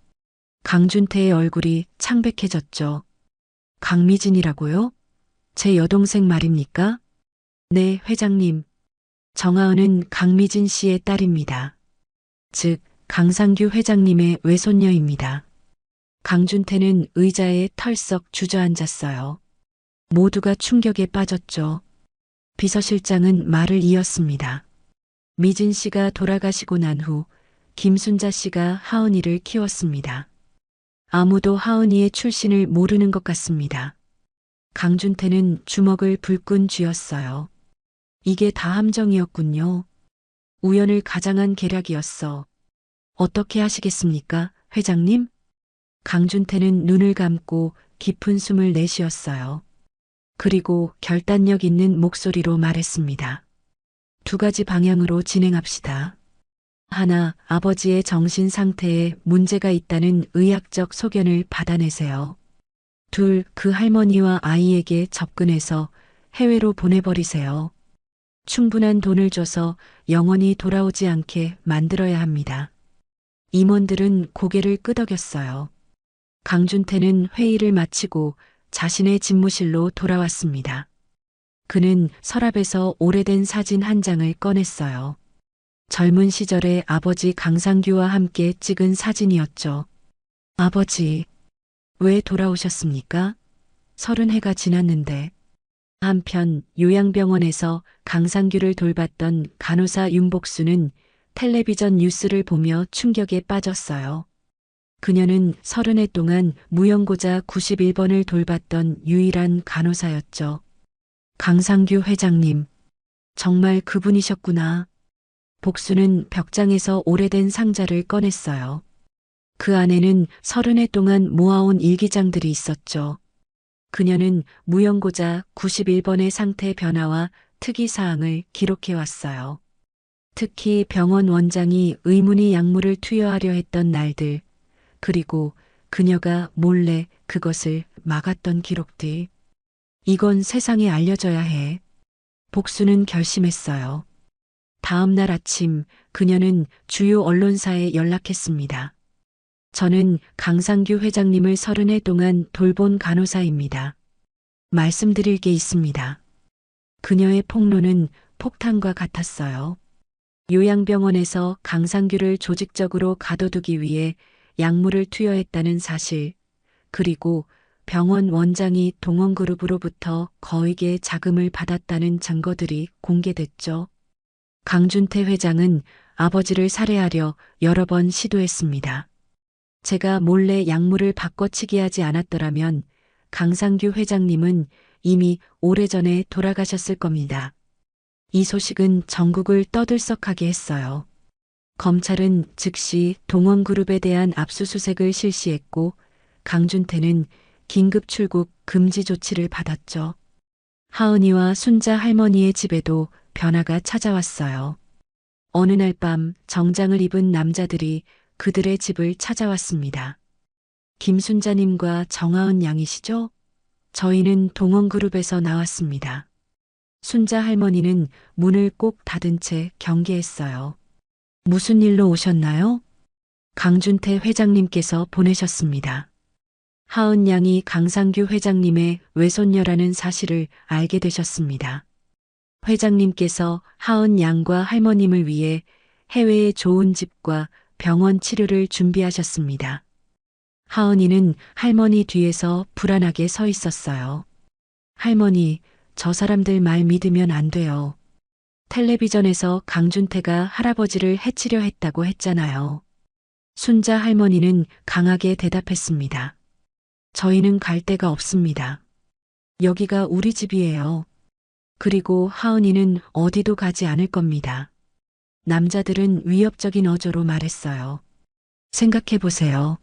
강준태의 얼굴이 창백해졌죠. 강미진이라고요? 제 여동생 말입니까? 네, 회장님. 정하은은 강미진 씨의 딸입니다. 즉, 강상규 회장님의 외손녀입니다. 강준태는 의자에 털썩 주저앉았어요. 모두가 충격에 빠졌죠. 비서실장은 말을 이었습니다. 미진 씨가 돌아가시고 난 후 김순자 씨가 하은이를 키웠습니다. 아무도 하은이의 출신을 모르는 것 같습니다. 강준태는 주먹을 불끈 쥐었어요. 이게 다 함정이었군요. 우연을 가장한 계략이었어. 어떻게 하시겠습니까, 회장님? 강준태는 눈을 감고 깊은 숨을 내쉬었어요. 그리고 결단력 있는 목소리로 말했습니다. 2가지 방향으로 진행합시다. 하나, 아버지의 정신 상태에 문제가 있다는 의학적 소견을 받아내세요. 2, 그 할머니와 아이에게 접근해서 해외로 보내버리세요. 충분한 돈을 줘서 영원히 돌아오지 않게 만들어야 합니다. 임원들은 고개를 끄덕였어요. 강준태는 회의를 마치고 자신의 집무실로 돌아왔습니다. 그는 서랍에서 오래된 사진 한 장을 꺼냈어요. 젊은 시절의 아버지 강상규와 함께 찍은 사진이었죠. 아버지, 왜 돌아오셨습니까? 30해가 지났는데. 한편 요양병원에서 강상규를 돌봤던 간호사 윤복수는 텔레비전 뉴스를 보며 충격에 빠졌어요. 그녀는 30해 동안 무용고자 91번을 돌봤던 유일한 간호사였죠. 강상규 회장님, 정말 그분이셨구나. 복수는 벽장에서 오래된 상자를 꺼냈어요. 그 안에는 30해 동안 모아온 일기장들이 있었죠. 그녀는 무용고자 91번의 상태 변화와 특이사항을 기록해왔어요. 특히 병원 원장이 의문의 약물을 투여하려 했던 날들, 그리고 그녀가 몰래 그것을 막았던 기록들. 이건 세상에 알려져야 해. 복수는 결심했어요. 다음 날 아침 그녀는 주요 언론사에 연락했습니다. 저는 강상규 회장님을 30해 동안 돌본 간호사입니다. 말씀드릴 게 있습니다. 그녀의 폭로는 폭탄과 같았어요. 요양병원에서 강상규를 조직적으로 가둬두기 위해 약물을 투여했다는 사실, 그리고 병원 원장이 동원그룹으로부터 거액의 자금을 받았다는 증거들이 공개됐죠. 강준태 회장은 아버지를 살해하려 여러 번 시도했습니다. 제가 몰래 약물을 바꿔치기 하지 않았더라면 강상규 회장님은 이미 오래전에 돌아가셨을 겁니다. 이 소식은 전국을 떠들썩하게 했어요. 검찰은 즉시 동원그룹에 대한 압수수색을 실시했고 강준태는 긴급 출국 금지 조치를 받았죠. 하은이와 순자 할머니의 집에도 변화가 찾아왔어요. 어느 날 밤 정장을 입은 남자들이 그들의 집을 찾아왔습니다. 김순자님과 정하은 양이시죠? 저희는 동원그룹에서 나왔습니다. 순자 할머니는 문을 꼭 닫은 채 경계했어요. 무슨 일로 오셨나요? 강준태 회장님께서 보내셨습니다. 하은 양이 강상규 회장님의 외손녀라는 사실을 알게 되셨습니다. 회장님께서 하은 양과 할머님을 위해 해외에 좋은 집과 병원 치료를 준비하셨습니다. 하은이는 할머니 뒤에서 불안하게 서 있었어요. 할머니, 저 사람들 말 믿으면 안 돼요. 텔레비전에서 강준태가 할아버지를 해치려 했다고 했잖아요. 순자 할머니는 강하게 대답했습니다. 저희는 갈 데가 없습니다. 여기가 우리 집이에요. 그리고 하은이는 어디도 가지 않을 겁니다. 남자들은 위협적인 어조로 말했어요. 생각해 보세요.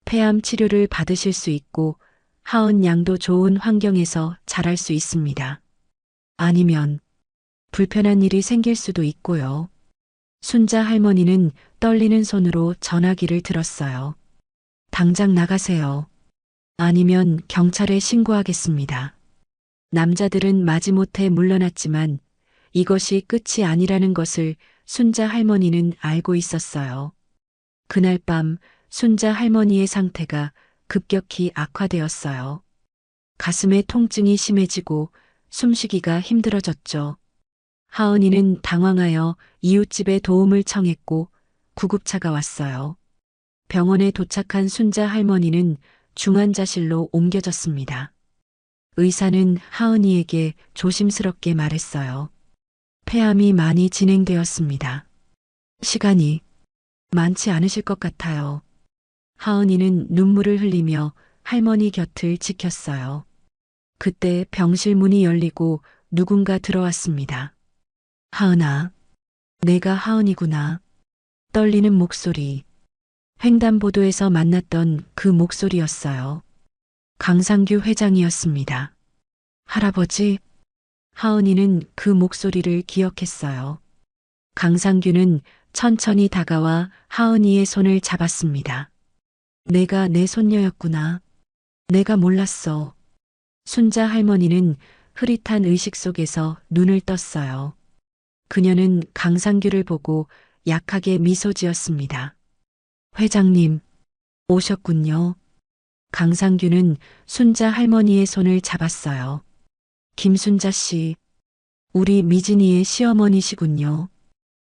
폐암 치료를 받으실 수 있고 하은 양도 좋은 환경에서 자랄 수 있습니다. 아니면 불편한 일이 생길 수도 있고요. 순자 할머니는 떨리는 손으로 전화기를 들었어요. 당장 나가세요. 아니면 경찰에 신고하겠습니다. 남자들은 마지못해 물러났지만 이것이 끝이 아니라는 것을 순자 할머니는 알고 있었어요. 그날 밤 순자 할머니의 상태가 급격히 악화되었어요. 가슴의 통증이 심해지고 숨쉬기가 힘들어졌죠. 하은이는 당황하여 이웃집에 도움을 청했고 구급차가 왔어요. 병원에 도착한 순자 할머니는 중환자실로 옮겨졌습니다. 의사는 하은이에게 조심스럽게 말했어요. 폐암이 많이 진행되었습니다. 시간이 많지 않으실 것 같아요. 하은이는 눈물을 흘리며 할머니 곁을 지켰어요. 그때 병실 문이 열리고 누군가 들어왔습니다. 하은아, 내가 하은이구나. 떨리는 목소리. 횡단보도에서 만났던 그 목소리였어요. 강상규 회장이었습니다. 할아버지? 하은이는 그 목소리를 기억했어요. 강상규는 천천히 다가와 하은이의 손을 잡았습니다. 내가 내 손녀였구나. 내가 몰랐어. 순자 할머니는 흐릿한 의식 속에서 눈을 떴어요. 그녀는 강상규를 보고 약하게 미소 지었습니다. 회장님, 오셨군요. 강상규는 순자 할머니의 손을 잡았어요. 김순자 씨, 우리 미진이의 시어머니시군요.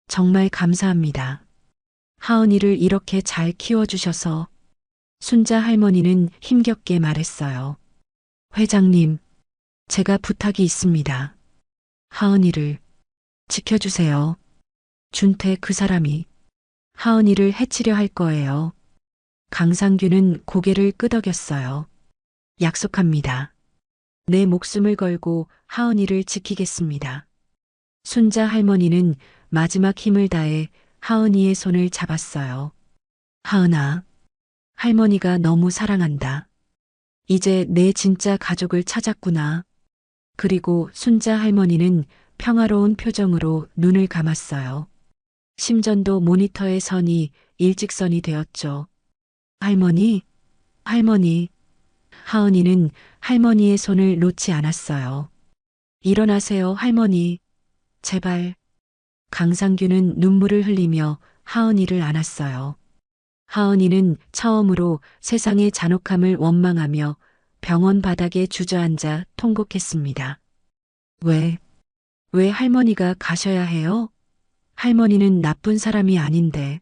정말 감사합니다. 하은이를 이렇게 잘 키워주셔서. 순자 할머니는 힘겹게 말했어요. 회장님, 제가 부탁이 있습니다. 하은이를 지켜주세요. 준태 그 사람이 하은이를 해치려 할 거예요. 강상규는 고개를 끄덕였어요. 약속합니다. 내 목숨을 걸고 하은이를 지키겠습니다. 순자 할머니는 마지막 힘을 다해 하은이의 손을 잡았어요. 하은아, 할머니가 너무 사랑한다. 이제 내 진짜 가족을 찾았구나. 그리고 순자 할머니는 평화로운 표정으로 눈을 감았어요. 심전도 모니터의 선이 일직선이 되었죠. 할머니, 할머니. 하은이는 할머니의 손을 놓지 않았어요. 일어나세요, 할머니. 제발. 강상규는 눈물을 흘리며 하은이를 안았어요. 하은이는 처음으로 세상의 잔혹함을 원망하며 병원 바닥에 주저앉아 통곡했습니다. 왜 할머니가 가셔야 해요? 할머니는 나쁜 사람이 아닌데.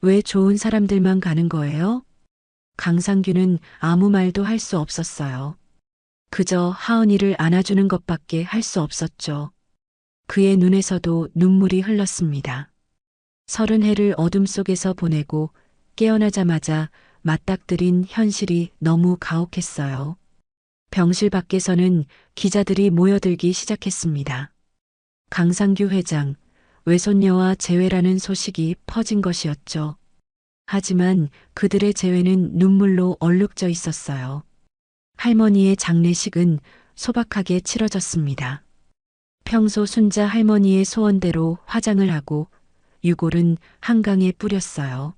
왜 좋은 사람들만 가는 거예요? 강상규는 아무 말도 할 수 없었어요. 그저 하은이를 안아주는 것밖에 할 수 없었죠. 그의 눈에서도 눈물이 흘렀습니다. 30해를 어둠 속에서 보내고 깨어나자마자 맞닥뜨린 현실이 너무 가혹했어요. 병실 밖에서는 기자들이 모여들기 시작했습니다. 강상규 회장, 외손녀와 재회라는 소식이 퍼진 것이었죠. 하지만 그들의 재회는 눈물로 얼룩져 있었어요. 할머니의 장례식은 소박하게 치러졌습니다. 평소 순자 할머니의 소원대로 화장을 하고 유골은 한강에 뿌렸어요.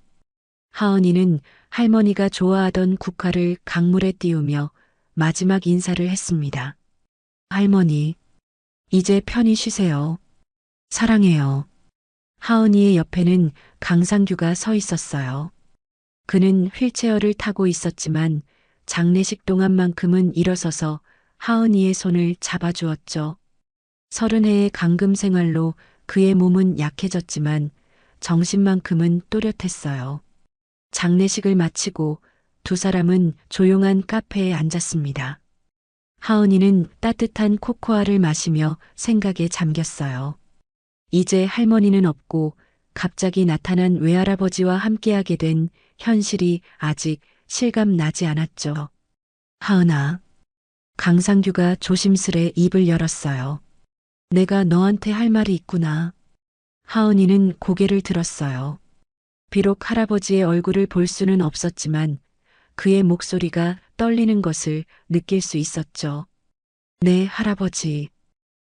하은이는 할머니가 좋아하던 국화를 강물에 띄우며 마지막 인사를 했습니다. 할머니, 이제 편히 쉬세요. 사랑해요. 하은이의 옆에는 강상규가 서 있었어요. 그는 휠체어를 타고 있었지만 장례식 동안만큼은 일어서서 하은이의 손을 잡아주었죠. 30해의 강금 생활로 그의 몸은 약해졌지만 정신만큼은 또렷했어요. 장례식을 마치고 두 사람은 조용한 카페에 앉았습니다. 하은이는 따뜻한 코코아를 마시며 생각에 잠겼어요. 이제 할머니는 없고 갑자기 나타난 외할아버지와 함께하게 된 현실이 아직 실감 나지 않았죠. 하은아, 강상규가 조심스레 입을 열었어요. 내가 너한테 할 말이 있구나. 하은이는 고개를 들었어요. 비록 할아버지의 얼굴을 볼 수는 없었지만 그의 목소리가 떨리는 것을 느낄 수 있었죠. 네, 할아버지.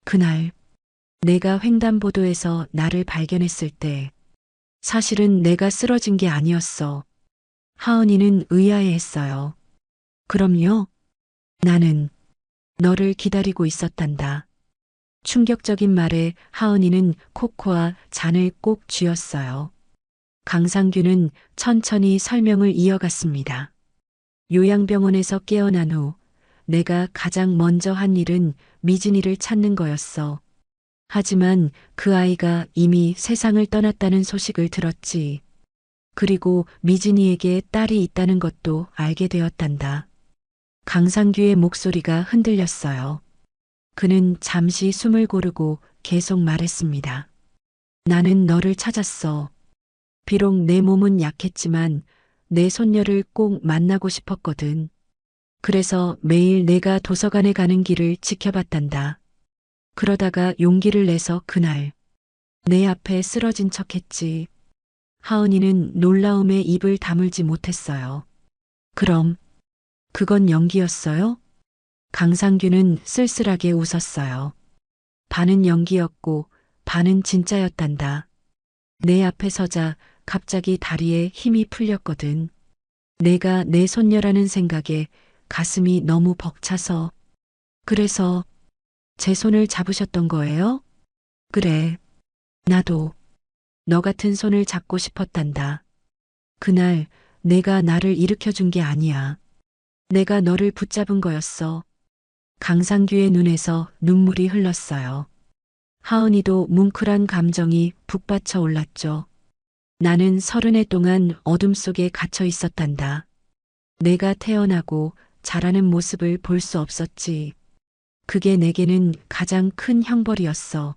그날 내가 횡단보도에서 나를 발견했을 때 사실은 내가 쓰러진 게 아니었어. 하은이는 의아해했어요. 그럼요? 나는 너를 기다리고 있었단다. 충격적인 말에 하은이는 코코아 잔을 꼭 쥐었어요. 강상규는 천천히 설명을 이어갔습니다. 요양병원에서 깨어난 후 내가 가장 먼저 한 일은 미진이를 찾는 거였어. 하지만 그 아이가 이미 세상을 떠났다는 소식을 들었지. 그리고 미진이에게 딸이 있다는 것도 알게 되었단다. 강상규의 목소리가 흔들렸어요. 그는 잠시 숨을 고르고 계속 말했습니다. 나는 너를 찾았어. 비록 내 몸은 약했지만 내 손녀를 꼭 만나고 싶었거든. 그래서 매일 내가 도서관에 가는 길을 지켜봤단다. 그러다가 용기를 내서 그날 내 앞에 쓰러진 척했지. 하은이는 놀라움에 입을 다물지 못했어요. 그럼 그건 연기였어요? 강상규는 쓸쓸하게 웃었어요. 반은 연기였고 반은 진짜였단다. 내 앞에 서자 갑자기 다리에 힘이 풀렸거든. 내가 내 손녀라는 생각에 가슴이 너무 벅차서. 그래서 제 손을 잡으셨던 거예요? 그래. 나도 너 같은 손을 잡고 싶었단다. 그날 내가 나를 일으켜준 게 아니야. 내가 너를 붙잡은 거였어. 강상규의 눈에서 눈물이 흘렀어요. 하은이도 뭉클한 감정이 북받쳐 올랐죠. 나는 30해 동안 어둠 속에 갇혀 있었단다. 내가 태어나고 자라는 모습을 볼 수 없었지. 그게 내게는 가장 큰 형벌이었어.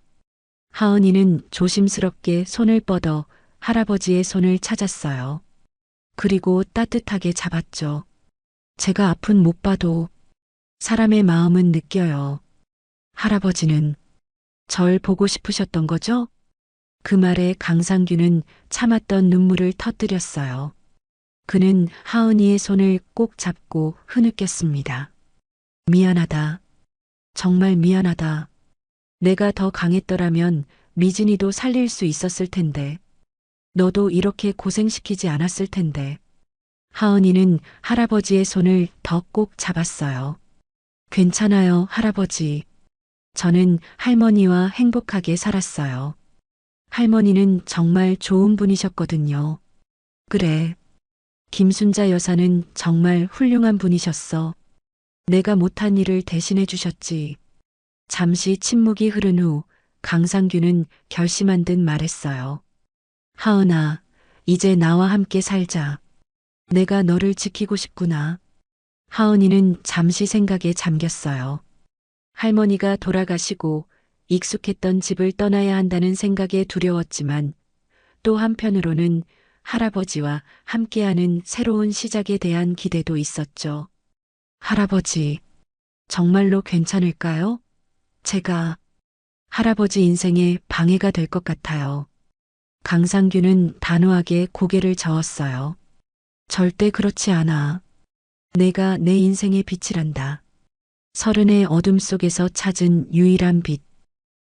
하은이는 조심스럽게 손을 뻗어 할아버지의 손을 찾았어요. 그리고 따뜻하게 잡았죠. 제가 앞은 못 봐도 사람의 마음은 느껴요. 할아버지는 절 보고 싶으셨던 거죠? 그 말에 강상규는 참았던 눈물을 터뜨렸어요. 그는 하은이의 손을 꼭 잡고 흐느꼈습니다. 미안하다. 정말 미안하다. 내가 더 강했더라면 미진이도 살릴 수 있었을 텐데. 너도 이렇게 고생시키지 않았을 텐데. 하은이는 할아버지의 손을 더 꼭 잡았어요. 괜찮아요, 할아버지. 저는 할머니와 행복하게 살았어요. 할머니는 정말 좋은 분이셨거든요. 그래. 김순자 여사는 정말 훌륭한 분이셨어. 내가 못한 일을 대신해 주셨지. 잠시 침묵이 흐른 후 강상규는 결심한 듯 말했어요. 하은아, 이제 나와 함께 살자. 내가 너를 지키고 싶구나. 하은이는 잠시 생각에 잠겼어요. 할머니가 돌아가시고 익숙했던 집을 떠나야 한다는 생각에 두려웠지만 또 한편으로는 할아버지와 함께하는 새로운 시작에 대한 기대도 있었죠. 할아버지, 정말로 괜찮을까요? 제가 할아버지 인생에 방해가 될 것 같아요. 강상규는 단호하게 고개를 저었어요. 절대 그렇지 않아. 내가 내 인생의 빛이란다. 30의 어둠 속에서 찾은 유일한 빛.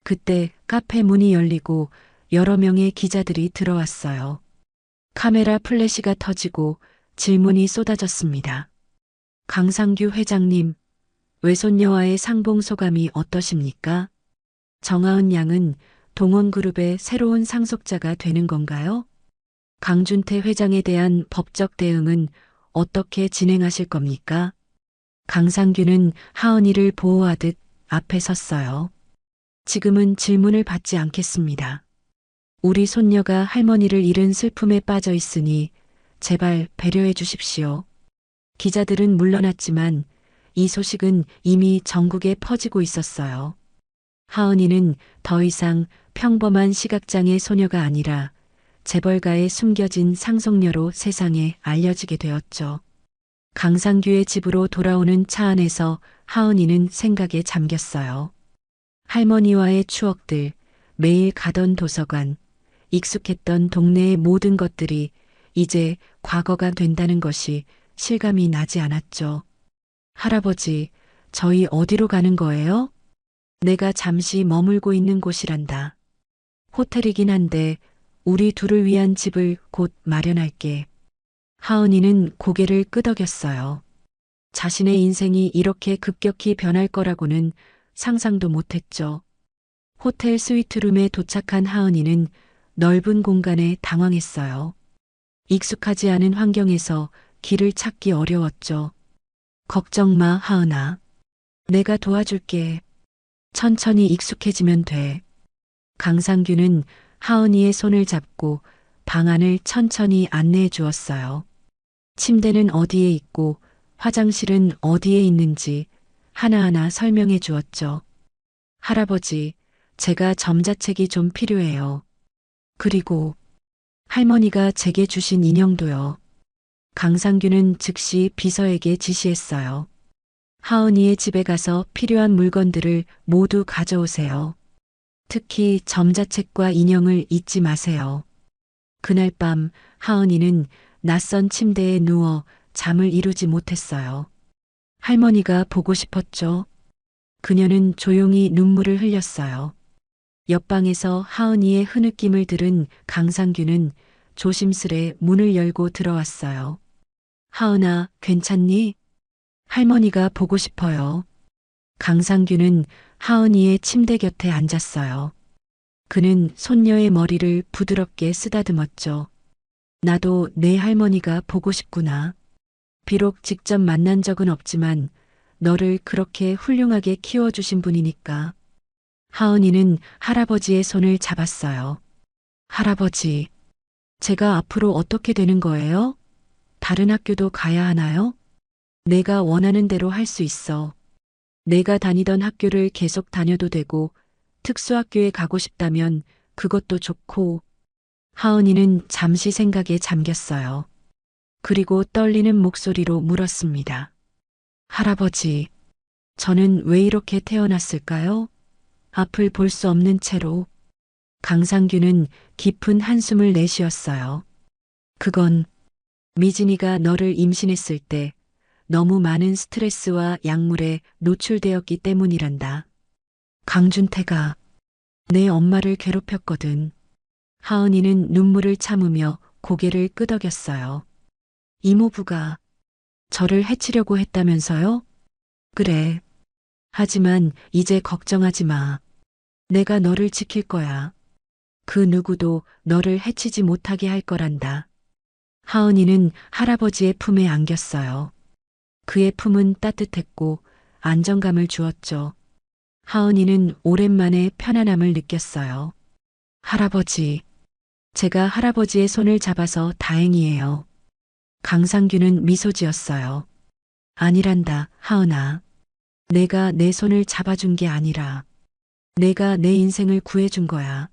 그때 카페 문이 열리고 여러 명의 기자들이 들어왔어요. 카메라 플래시가 터지고 질문이 쏟아졌습니다. 강상규 회장님, 외손녀와의 상봉 소감이 어떠십니까? 정하은 양은 동원그룹의 새로운 상속자가 되는 건가요? 강준태 회장에 대한 법적 대응은 어떻게 진행하실 겁니까? 강상규는 하은이를 보호하듯 앞에 섰어요. 지금은 질문을 받지 않겠습니다. 우리 손녀가 할머니를 잃은 슬픔에 빠져 있으니 제발 배려해 주십시오. 기자들은 물러났지만 이 소식은 이미 전국에 퍼지고 있었어요. 하은이는 더 이상 평범한 시각장애 소녀가 아니라 재벌가에 숨겨진 상속녀로 세상에 알려지게 되었죠. 강상규의 집으로 돌아오는 차 안에서 하은이는 생각에 잠겼어요. 할머니와의 추억들, 매일 가던 도서관, 익숙했던 동네의 모든 것들이 이제 과거가 된다는 것이 실감이 나지 않았죠. 할아버지, 저희 어디로 가는 거예요? 내가 잠시 머물고 있는 곳이란다. 호텔이긴 한데 우리 둘을 위한 집을 곧 마련할게. 하은이는 고개를 끄덕였어요. 자신의 인생이 이렇게 급격히 변할 거라고는 상상도 못했죠. 호텔 스위트룸에 도착한 하은이는 넓은 공간에 당황했어요. 익숙하지 않은 환경에서 길을 찾기 어려웠죠. 걱정 마, 하은아. 내가 도와줄게. 천천히 익숙해지면 돼. 강상규는 하은이의 손을 잡고 방 안을 천천히 안내해 주었어요. 침대는 어디에 있고 화장실은 어디에 있는지 하나하나 설명해 주었죠. 할아버지, 제가 점자책이 좀 필요해요. 그리고 할머니가 제게 주신 인형도요. 강상규는 즉시 비서에게 지시했어요. 하은이의 집에 가서 필요한 물건들을 모두 가져오세요. 특히 점자책과 인형을 잊지 마세요. 그날 밤 하은이는 낯선 침대에 누워 잠을 이루지 못했어요. 할머니가 보고 싶었죠. 그녀는 조용히 눈물을 흘렸어요. 옆방에서 하은이의 흐느낌을 들은 강상규는 조심스레 문을 열고 들어왔어요. 하은아, 괜찮니? 할머니가 보고 싶어요. 강상규는 하은이의 침대 곁에 앉았어요. 그는 손녀의 머리를 부드럽게 쓰다듬었죠. 나도 내 할머니가 보고 싶구나. 비록 직접 만난 적은 없지만 너를 그렇게 훌륭하게 키워주신 분이니까. 하은이는 할아버지의 손을 잡았어요. 할아버지, 제가 앞으로 어떻게 되는 거예요? 다른 학교도 가야 하나요? 내가 원하는 대로 할 수 있어. 내가 다니던 학교를 계속 다녀도 되고 특수학교에 가고 싶다면 그것도 좋고. 하은이는 잠시 생각에 잠겼어요. 그리고 떨리는 목소리로 물었습니다. 할아버지, 저는 왜 이렇게 태어났을까요? 앞을 볼 수 없는 채로. 강상규는 깊은 한숨을 내쉬었어요. 그건 미진이가 너를 임신했을 때 너무 많은 스트레스와 약물에 노출되었기 때문이란다. 강준태가 내 엄마를 괴롭혔거든. 하은이는 눈물을 참으며 고개를 끄덕였어요. 이모부가 저를 해치려고 했다면서요? 그래. 하지만 이제 걱정하지 마. 내가 너를 지킬 거야. 그 누구도 너를 해치지 못하게 할 거란다. 하은이는 할아버지의 품에 안겼어요. 그의 품은 따뜻했고 안정감을 주었죠. 하은이는 오랜만에 편안함을 느꼈어요. 할아버지, 제가 할아버지의 손을 잡아서 다행이에요. 강상규는 미소 지었어요. 아니란다, 하은아. 내가 내 손을 잡아준 게 아니라 내가 내 인생을 구해준 거야.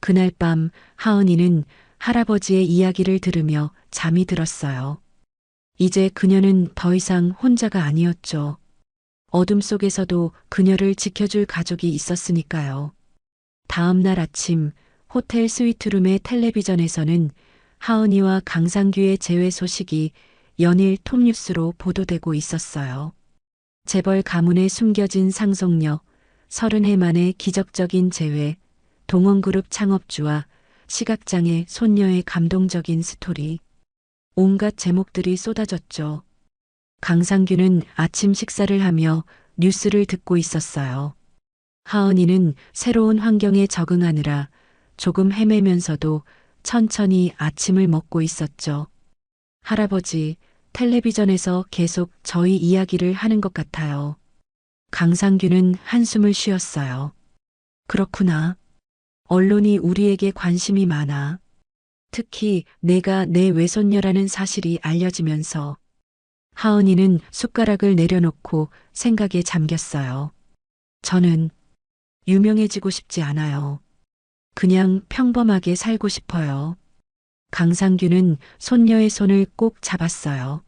그날 밤 하은이는 할아버지의 이야기를 들으며 잠이 들었어요. 이제 그녀는 더 이상 혼자가 아니었죠. 어둠 속에서도 그녀를 지켜줄 가족이 있었으니까요. 다음 날 아침 호텔 스위트룸의 텔레비전에서는 하은이와 강상규의 재회 소식이 연일 톱뉴스로 보도되고 있었어요. 재벌 가문에 숨겨진 상속녀, 30해 만의 기적적인 재회, 동원그룹 창업주와 시각장애 손녀의 감동적인 스토리. 온갖 제목들이 쏟아졌죠. 강상규는 아침 식사를 하며 뉴스를 듣고 있었어요. 하은이는 새로운 환경에 적응하느라 조금 헤매면서도 천천히 아침을 먹고 있었죠. 할아버지, 텔레비전에서 계속 저희 이야기를 하는 것 같아요. 강상규는 한숨을 쉬었어요. 그렇구나. 언론이 우리에게 관심이 많아. 특히 내가 내 외손녀라는 사실이 알려지면서 하은이는 숟가락을 내려놓고 생각에 잠겼어요. 저는 유명해지고 싶지 않아요. 그냥 평범하게 살고 싶어요. 강상규는 손녀의 손을 꼭 잡았어요.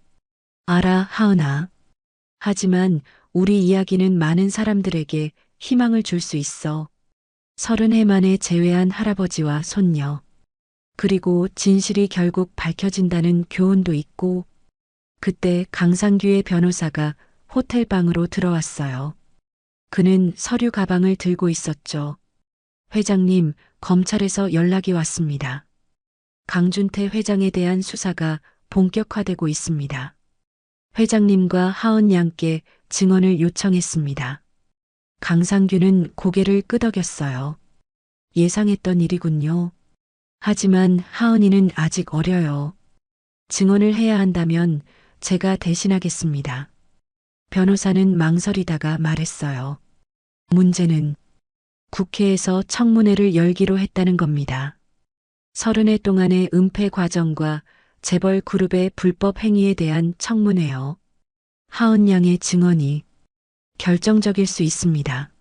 알아, 하은아. 하지만 우리 이야기는 많은 사람들에게 희망을 줄 수 있어. 30해 만에 재회한 할아버지와 손녀. 그리고 진실이 결국 밝혀진다는 교훈도 있고, 그때 강상규의 변호사가 호텔 방으로 들어왔어요. 그는 서류 가방을 들고 있었죠. 회장님, 검찰에서 연락이 왔습니다. 강준태 회장에 대한 수사가 본격화되고 있습니다. 회장님과 하은 양께 증언을 요청했습니다. 강상규는 고개를 끄덕였어요. 예상했던 일이군요. 하지만 하은이는 아직 어려요. 증언을 해야 한다면 제가 대신하겠습니다. 변호사는 망설이다가 말했어요. 문제는 국회에서 청문회를 열기로 했다는 겁니다. 30해 동안의 은폐 과정과 재벌 그룹의 불법 행위에 대한 청문회요. 하은 양의 증언이 결정적일 수 있습니다.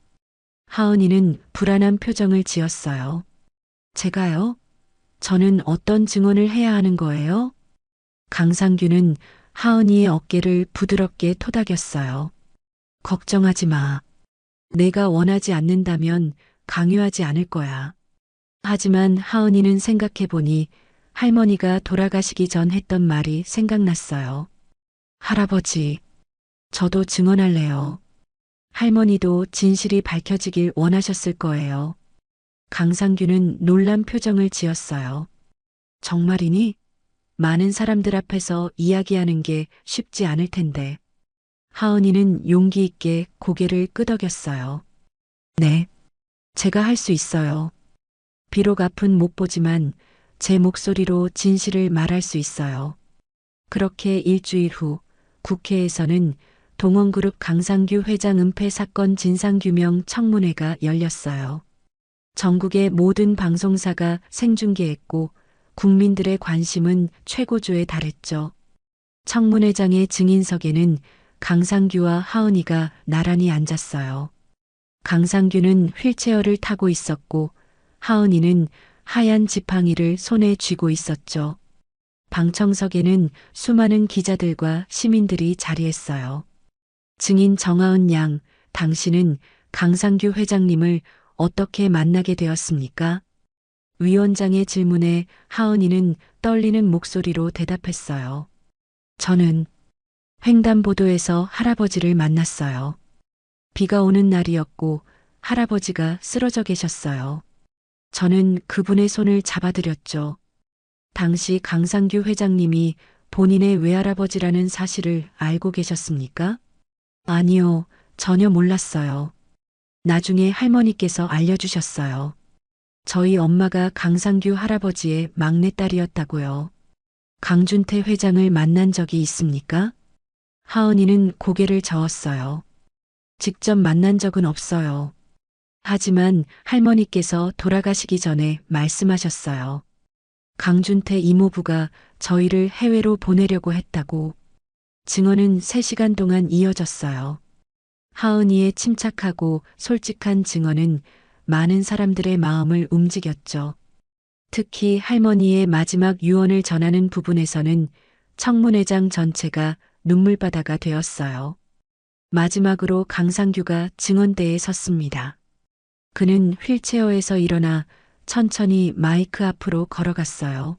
하은이는 불안한 표정을 지었어요. 제가요? 저는 어떤 증언을 해야 하는 거예요? 강상규는 하은이의 어깨를 부드럽게 토닥였어요. 걱정하지 마. 내가 원하지 않는다면 강요하지 않을 거야. 하지만 하은이는 생각해보니 할머니가 돌아가시기 전 했던 말이 생각났어요. 할아버지, 저도 증언할래요. 할머니도 진실이 밝혀지길 원하셨을 거예요. 강상규는 놀란 표정을 지었어요. 정말이니? 많은 사람들 앞에서 이야기하는 게 쉽지 않을 텐데. 하은이는 용기 있게 고개를 끄덕였어요. 네, 제가 할 수 있어요. 비록 앞은 못 보지만 제 목소리로 진실을 말할 수 있어요. 그렇게 일주일 후 국회에서는 동원그룹 강상규 회장 은폐 사건 진상규명 청문회가 열렸어요. 전국의 모든 방송사가 생중계했고 국민들의 관심은 최고조에 달했죠. 청문회장의 증인석에는 강상규와 하은이가 나란히 앉았어요. 강상규는 휠체어를 타고 있었고 하은이는 하얀 지팡이를 손에 쥐고 있었죠. 방청석에는 수많은 기자들과 시민들이 자리했어요. 증인 정하은 양, 당신은 강상규 회장님을 어떻게 만나게 되었습니까? 위원장의 질문에 하은이는 떨리는 목소리로 대답했어요. 저는 횡단보도에서 할아버지를 만났어요. 비가 오는 날이었고 할아버지가 쓰러져 계셨어요. 저는 그분의 손을 잡아드렸죠. 당시 강상규 회장님이 본인의 외할아버지라는 사실을 알고 계셨습니까? 아니요, 전혀 몰랐어요. 나중에 할머니께서 알려주셨어요. 저희 엄마가 강상규 할아버지의 막내딸이었다고요. 강준태 회장을 만난 적이 있습니까? 하은이는 고개를 저었어요. 직접 만난 적은 없어요. 하지만 할머니께서 돌아가시기 전에 말씀하셨어요. 강준태 이모부가 저희를 해외로 보내려고 했다고. 증언은 3시간 동안 이어졌어요. 하은이의 침착하고 솔직한 증언은 많은 사람들의 마음을 움직였죠. 특히 할머니의 마지막 유언을 전하는 부분에서는 청문회장 전체가 눈물바다가 되었어요. 마지막으로 강상규가 증언대에 섰습니다. 그는 휠체어에서 일어나 천천히 마이크 앞으로 걸어갔어요.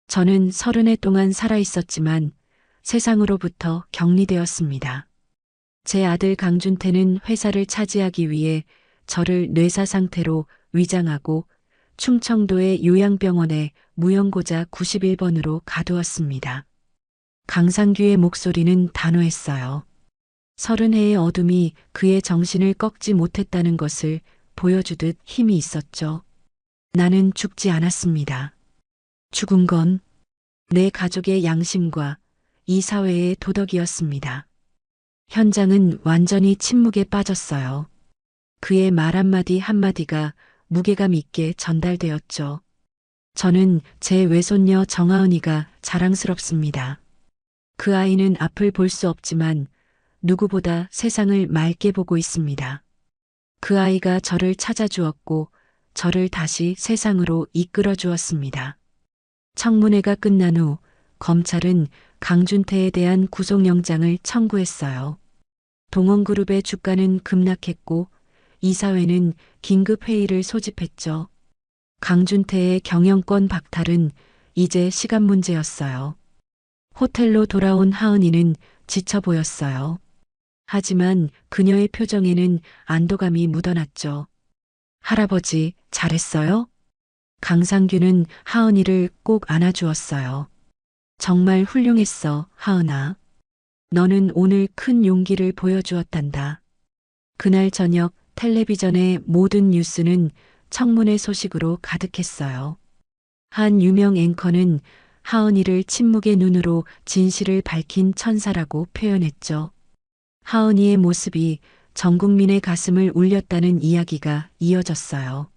저는 30해 동안 살아있었지만 세상으로부터 격리되었습니다. 제 아들 강준태는 회사를 차지하기 위해 저를 뇌사 상태로 위장하고 충청도의 요양병원에 무용고자 91번으로 가두었습니다. 강상규의 목소리는 단호했어요. 30해의 어둠이 그의 정신을 꺾지 못했다는 것을 보여주듯 힘이 있었죠. 나는 죽지 않았습니다. 죽은 건 내 가족의 양심과 이 사회의 도덕이었습니다. 현장은 완전히 침묵에 빠졌어요. 그의 말 한마디 한마디가 무게감 있게 전달되었죠. 저는 제 외손녀 정하은이가 자랑스럽습니다. 그 아이는 앞을 볼 수 없지만 누구보다 세상을 맑게 보고 있습니다. 그 아이가 저를 찾아주었고 저를 다시 세상으로 이끌어 주었습니다. 청문회가 끝난 후 검찰은 강준태에 대한 구속영장을 청구했어요. 동원그룹의 주가는 급락했고 이사회는 긴급회의를 소집했죠. 강준태의 경영권 박탈은 이제 시간 문제였어요. 호텔로 돌아온 하은이는 지쳐 보였어요. 하지만 그녀의 표정에는 안도감이 묻어났죠. 할아버지, 잘했어요? 강상규는 하은이를 꼭 안아주었어요. 정말 훌륭했어, 하은아. 너는 오늘 큰 용기를 보여주었단다. 그날 저녁 텔레비전의 모든 뉴스는 청문회 소식으로 가득했어요. 한 유명 앵커는 하은이를 침묵의 눈으로 진실을 밝힌 천사라고 표현했죠. 하은이의 모습이 전 국민의 가슴을 울렸다는 이야기가 이어졌어요.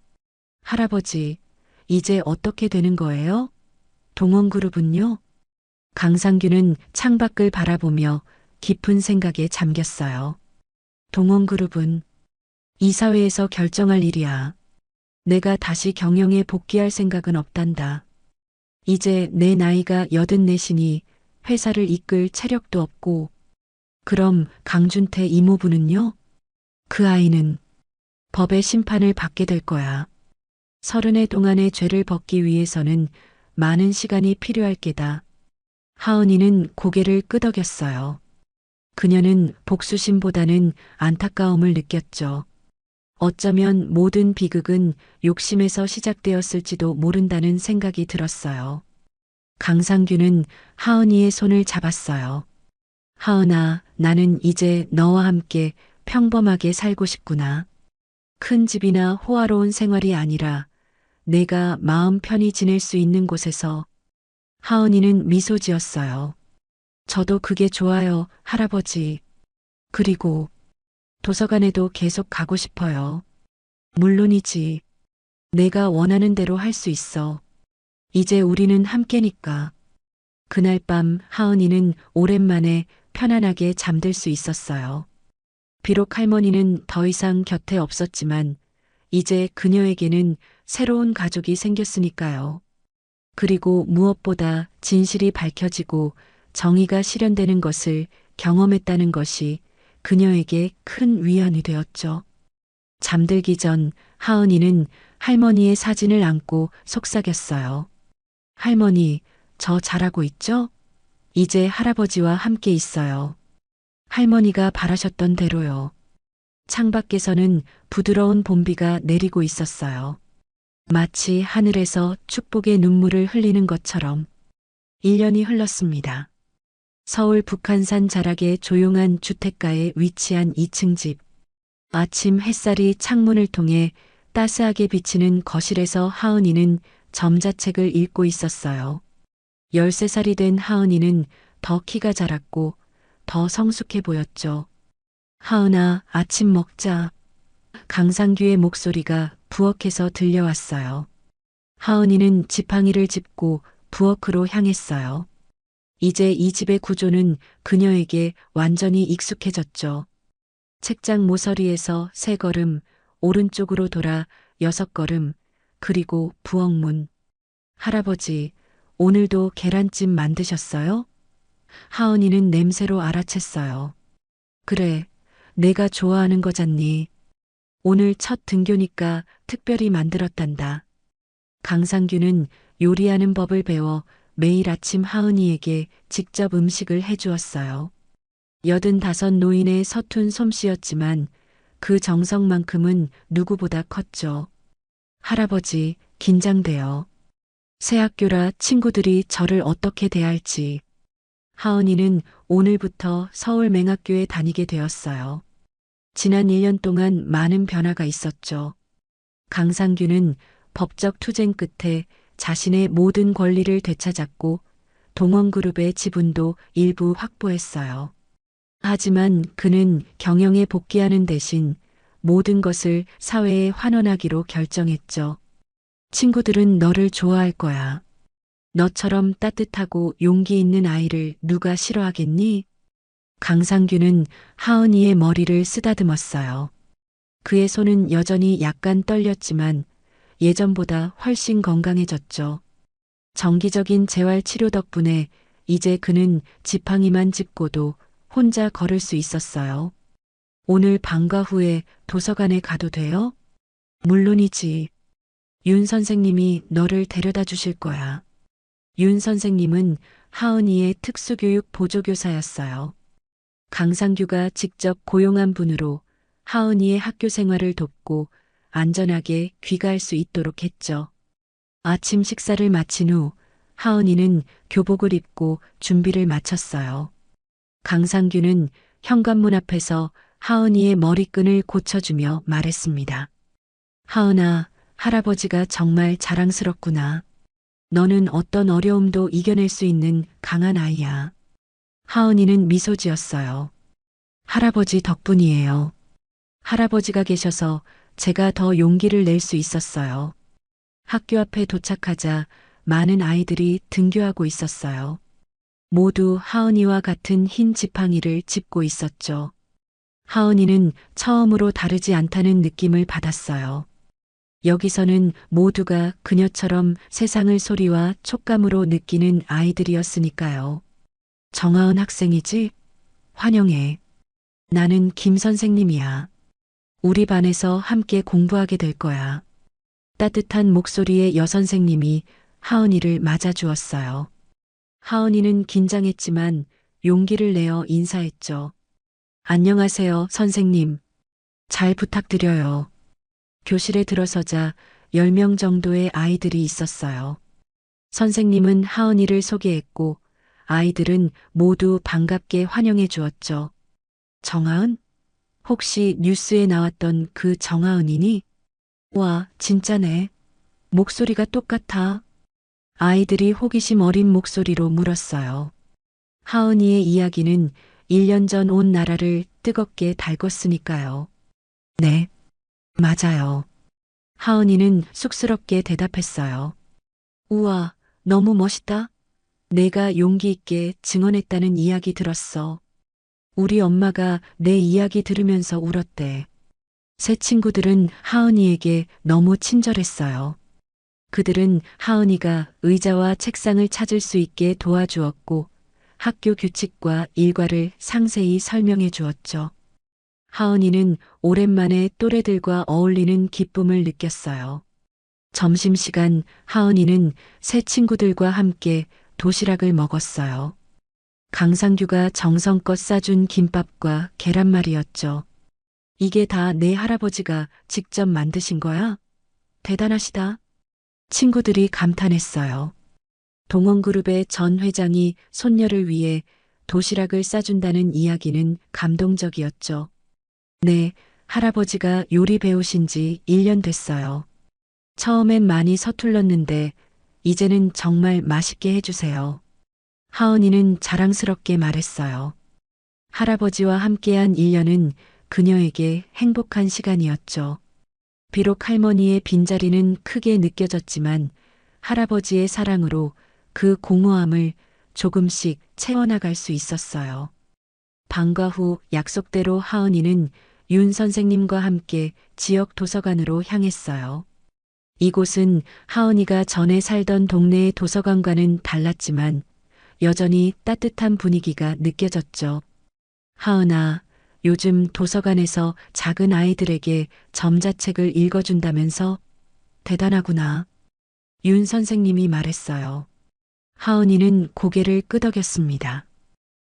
할아버지, 이제 어떻게 되는 거예요? 동원그룹은요? 강상규는 창밖을 바라보며 깊은 생각에 잠겼어요. 동원그룹은 이사회에서 결정할 일이야. 내가 다시 경영에 복귀할 생각은 없단다. 이제 내 나이가 84이니 회사를 이끌 체력도 없고. 그럼 강준태 이모부는요? 그 아이는 법의 심판을 받게 될 거야. 30해 동안의 죄를 벗기 위해서는 많은 시간이 필요할 게다. 하은이는 고개를 끄덕였어요. 그녀는 복수심보다는 안타까움을 느꼈죠. 어쩌면 모든 비극은 욕심에서 시작되었을지도 모른다는 생각이 들었어요. 강상규는 하은이의 손을 잡았어요. 하은아, 나는 이제 너와 함께 평범하게 살고 싶구나. 큰 집이나 호화로운 생활이 아니라 내가 마음 편히 지낼 수 있는 곳에서. 하은이는 미소 지었어요. 저도 그게 좋아요, 할아버지. 그리고 도서관에도 계속 가고 싶어요. 물론이지. 내가 원하는 대로 할 수 있어. 이제 우리는 함께니까. 그날 밤 하은이는 오랜만에 편안하게 잠들 수 있었어요. 비록 할머니는 더 이상 곁에 없었지만 이제 그녀에게는 새로운 가족이 생겼으니까요. 그리고 무엇보다 진실이 밝혀지고 정의가 실현되는 것을 경험했다는 것이 그녀에게 큰 위안이 되었죠. 잠들기 전 하은이는 할머니의 사진을 안고 속삭였어요. 할머니, 저 잘하고 있죠? 이제 할아버지와 함께 있어요. 할머니가 바라셨던 대로요. 창밖에서는 부드러운 봄비가 내리고 있었어요. 마치 하늘에서 축복의 눈물을 흘리는 것처럼 1년이 흘렀습니다. 서울 북한산 자락의 조용한 주택가에 위치한 2층 집. 아침 햇살이 창문을 통해 따스하게 비치는 거실에서 하은이는 점자책을 읽고 있었어요. 13살이 된 하은이는 더 키가 자랐고 더 성숙해 보였죠. 하은아, 아침 먹자. 강상규의 목소리가 부엌에서 들려왔어요. 하은이는 지팡이를 짚고 부엌으로 향했어요. 이제 이 집의 구조는 그녀에게 완전히 익숙해졌죠. 책장 모서리에서 3걸음, 오른쪽으로 돌아 6걸음, 그리고 부엌문. 할아버지, 오늘도 계란찜 만드셨어요? 하은이는 냄새로 알아챘어요. 그래, 내가 좋아하는 거잖니. 오늘 첫 등교니까 특별히 만들었단다. 강상규는 요리하는 법을 배워 매일 아침 하은이에게 직접 음식을 해주었어요. 85 노인의 서툰 솜씨였지만 그 정성만큼은 누구보다 컸죠. 할아버지, 긴장돼요. 새 학교라 친구들이 저를 어떻게 대할지. 하은이는 오늘부터 서울 맹학교에 다니게 되었어요. 지난 1년 동안 많은 변화가 있었죠. 강상규는 법적 투쟁 끝에 자신의 모든 권리를 되찾았고 동원그룹의 지분도 일부 확보했어요. 하지만 그는 경영에 복귀하는 대신 모든 것을 사회에 환원하기로 결정했죠. 친구들은 너를 좋아할 거야. 너처럼 따뜻하고 용기 있는 아이를 누가 싫어하겠니? 강상규는 하은이의 머리를 쓰다듬었어요. 그의 손은 여전히 약간 떨렸지만 예전보다 훨씬 건강해졌죠. 정기적인 재활 치료 덕분에 이제 그는 지팡이만 짚고도 혼자 걸을 수 있었어요. 오늘 방과 후에 도서관에 가도 돼요? 물론이지. 윤 선생님이 너를 데려다 주실 거야. 윤 선생님은 하은이의 특수교육 보조교사였어요. 강상규가 직접 고용한 분으로 하은이의 학교 생활을 돕고 안전하게 귀가할 수 있도록 했죠. 아침 식사를 마친 후 하은이는 교복을 입고 준비를 마쳤어요. 강상규는 현관문 앞에서 하은이의 머리끈을 고쳐주며 말했습니다. 하은아, 할아버지가 정말 자랑스럽구나. 너는 어떤 어려움도 이겨낼 수 있는 강한 아이야. 하은이는 미소 지었어요. 할아버지 덕분이에요. 할아버지가 계셔서 제가 더 용기를 낼 수 있었어요. 학교 앞에 도착하자 많은 아이들이 등교하고 있었어요. 모두 하은이와 같은 흰 지팡이를 짚고 있었죠. 하은이는 처음으로 다르지 않다는 느낌을 받았어요. 여기서는 모두가 그녀처럼 세상을 소리와 촉감으로 느끼는 아이들이었으니까요. 정하은 학생이지? 환영해. 나는 김 선생님이야. 우리 반에서 함께 공부하게 될 거야. 따뜻한 목소리의 여선생님이 하은이를 맞아주었어요. 하은이는 긴장했지만 용기를 내어 인사했죠. 안녕하세요, 선생님. 잘 부탁드려요. 교실에 들어서자 10명 정도의 아이들이 있었어요. 선생님은 하은이를 소개했고 아이들은 모두 반갑게 환영해 주었죠. 정하은? 혹시 뉴스에 나왔던 그 정하은이니? 와, 진짜네. 목소리가 똑같아. 아이들이 호기심 어린 목소리로 물었어요. 하은이의 이야기는 1년 전 온 나라를 뜨겁게 달궜으니까요. 네, 맞아요. 하은이는 쑥스럽게 대답했어요. 우와, 너무 멋있다. 내가 용기 있게 증언했다는 이야기 들었어. 우리 엄마가 내 이야기 들으면서 울었대. 새 친구들은 하은이에게 너무 친절했어요. 그들은 하은이가 의자와 책상을 찾을 수 있게 도와주었고 학교 규칙과 일과를 상세히 설명해 주었죠. 하은이는 오랜만에 또래들과 어울리는 기쁨을 느꼈어요. 점심시간 하은이는 새 친구들과 함께 도시락을 먹었어요. 강상규가 정성껏 싸준 김밥과 계란말이였죠. 이게 다 내 할아버지가 직접 만드신 거야? 대단하시다. 친구들이 감탄했어요. 동원그룹의 전 회장이 손녀를 위해 도시락을 싸준다는 이야기는 감동적이었죠. 네, 할아버지가 요리 배우신 지 1년 됐어요. 처음엔 많이 서툴렀는데 이제는 정말 맛있게 해주세요. 하은이는 자랑스럽게 말했어요. 할아버지와 함께한 1년은 그녀에게 행복한 시간이었죠. 비록 할머니의 빈자리는 크게 느껴졌지만 할아버지의 사랑으로 그 공허함을 조금씩 채워나갈 수 있었어요. 방과 후 약속대로 하은이는 윤 선생님과 함께 지역 도서관으로 향했어요. 이곳은 하은이가 전에 살던 동네의 도서관과는 달랐지만 여전히 따뜻한 분위기가 느껴졌죠. 하은아, 요즘 도서관에서 작은 아이들에게 점자책을 읽어준다면서? 대단하구나. 윤 선생님이 말했어요. 하은이는 고개를 끄덕였습니다.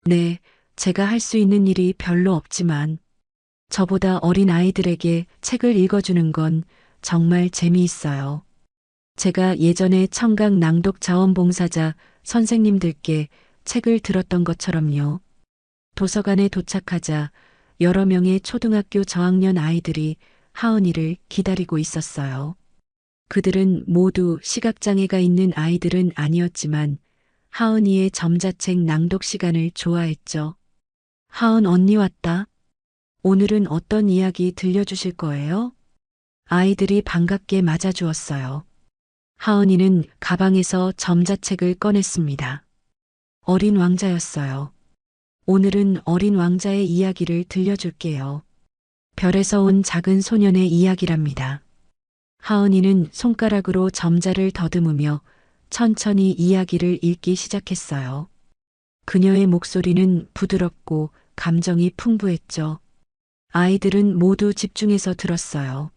네, 제가 할 수 있는 일이 별로 없지만 저보다 어린 아이들에게 책을 읽어주는 건 정말 재미있어요. 제가 예전에 청각 낭독 자원봉사자 선생님들께 책을 들었던 것처럼요. 도서관에 도착하자 여러 명의 초등학교 저학년 아이들이 하은이를 기다리고 있었어요. 그들은 모두 시각장애가 있는 아이들은 아니었지만 하은이의 점자책 낭독 시간을 좋아했죠. 하은 언니 왔다. 오늘은 어떤 이야기 들려주실 거예요? 아이들이 반갑게 맞아주었어요. 하은이는 가방에서 점자책을 꺼냈습니다. 어린 왕자였어요. 오늘은 어린 왕자의 이야기를 들려줄게요. 별에서 온 작은 소년의 이야기랍니다. 하은이는 손가락으로 점자를 더듬으며 천천히 이야기를 읽기 시작했어요. 그녀의 목소리는 부드럽고 감정이 풍부했죠. 아이들은 모두 집중해서 들었어요.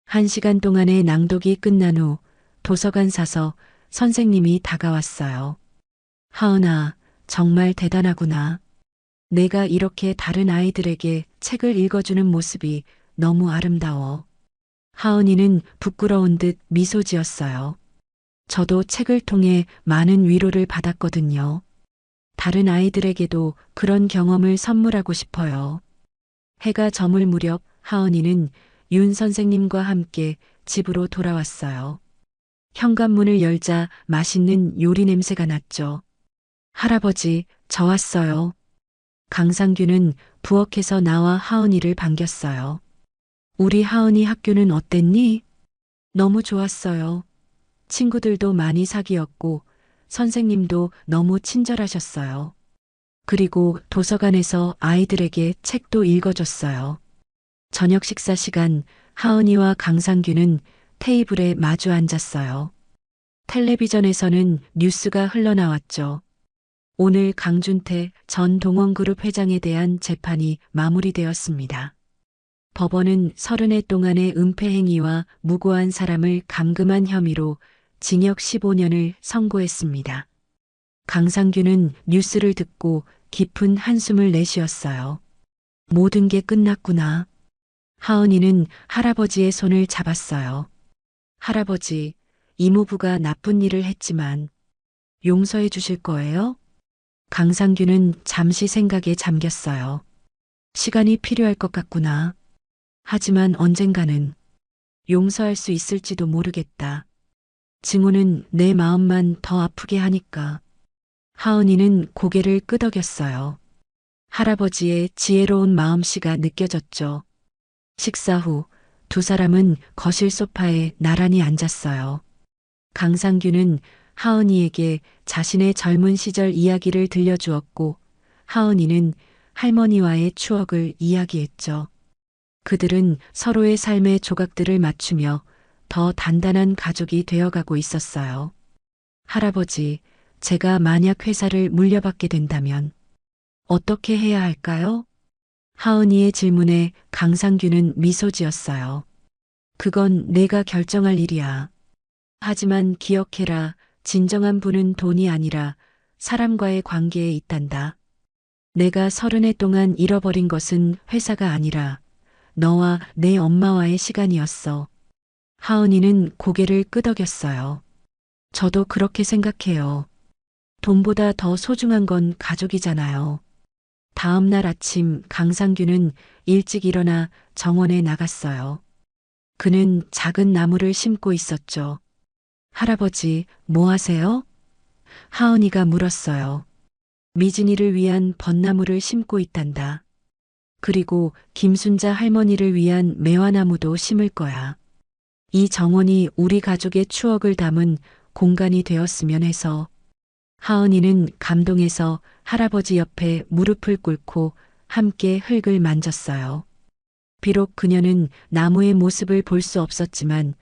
1시간 동안의 낭독이 끝난 후 도서관 사서 선생님이 다가왔어요. 하은아, 정말 대단하구나. 내가 이렇게 다른 아이들에게 책을 읽어주는 모습이 너무 아름다워. 하은이는 부끄러운 듯 미소 지었어요. 저도 책을 통해 많은 위로를 받았거든요. 다른 아이들에게도 그런 경험을 선물하고 싶어요. 해가 저물 무렵 하은이는 윤 선생님과 함께 집으로 돌아왔어요. 현관문을 열자 맛있는 요리 냄새가 났죠. 할아버지, 저 왔어요. 강상규는 부엌에서 나와 하은이를 반겼어요. 우리 하은이 학교는 어땠니? 너무 좋았어요. 친구들도 많이 사귀었고 선생님도 너무 친절하셨어요. 그리고 도서관에서 아이들에게 책도 읽어줬어요. 저녁 식사 시간 하은이와 강상규는 테이블에 마주 앉았어요. 텔레비전에서는 뉴스가 흘러나왔죠. 오늘 강준태 전 동원그룹 회장에 대한 재판이 마무리되었습니다. 법원은 30해 동안의 은폐 행위와 무고한 사람을 감금한 혐의로 징역 15년을 선고했습니다. 강상규는 뉴스를 듣고 깊은 한숨을 내쉬었어요. 모든 게 끝났구나. 하은이는 할아버지의 손을 잡았어요. 할아버지, 이모부가 나쁜 일을 했지만 용서해 주실 거예요? 강상규는 잠시 생각에 잠겼어요. 시간이 필요할 것 같구나. 하지만 언젠가는 용서할 수 있을지도 모르겠다. 증오는 내 마음만 더 아프게 하니까. 하은이는 고개를 끄덕였어요. 할아버지의 지혜로운 마음씨가 느껴졌죠. 식사 후 두 사람은 거실 소파에 나란히 앉았어요. 강상규는 하은이에게 자신의 젊은 시절 이야기를 들려주었고 하은이는 할머니와의 추억을 이야기했죠. 그들은 서로의 삶의 조각들을 맞추며 더 단단한 가족이 되어가고 있었어요. 할아버지, 제가 만약 회사를 물려받게 된다면 어떻게 해야 할까요? 하은이의 질문에 강상규는 미소 지었어요. 그건 내가 결정할 일이야. 하지만 기억해라, 진정한 부는 돈이 아니라 사람과의 관계에 있단다. 내가 30해 동안 잃어버린 것은 회사가 아니라 너와 내 엄마와의 시간이었어. 하은이는 고개를 끄덕였어요. 저도 그렇게 생각해요. 돈보다 더 소중한 건 가족이잖아요. 다음 날 아침 강상규는 일찍 일어나 정원에 나갔어요. 그는 작은 나무를 심고 있었죠. 할아버지, 뭐 하세요? 하은이가 물었어요. 미진이를 위한 벚나무를 심고 있단다. 그리고 김순자 할머니를 위한 매화나무도 심을 거야. 이 정원이 우리 가족의 추억을 담은 공간이 되었으면 해서. 하은이는 감동해서 할아버지 옆에 무릎을 꿇고 함께 흙을 만졌어요. 비록 그녀는 나무의 모습을 볼 수 없었지만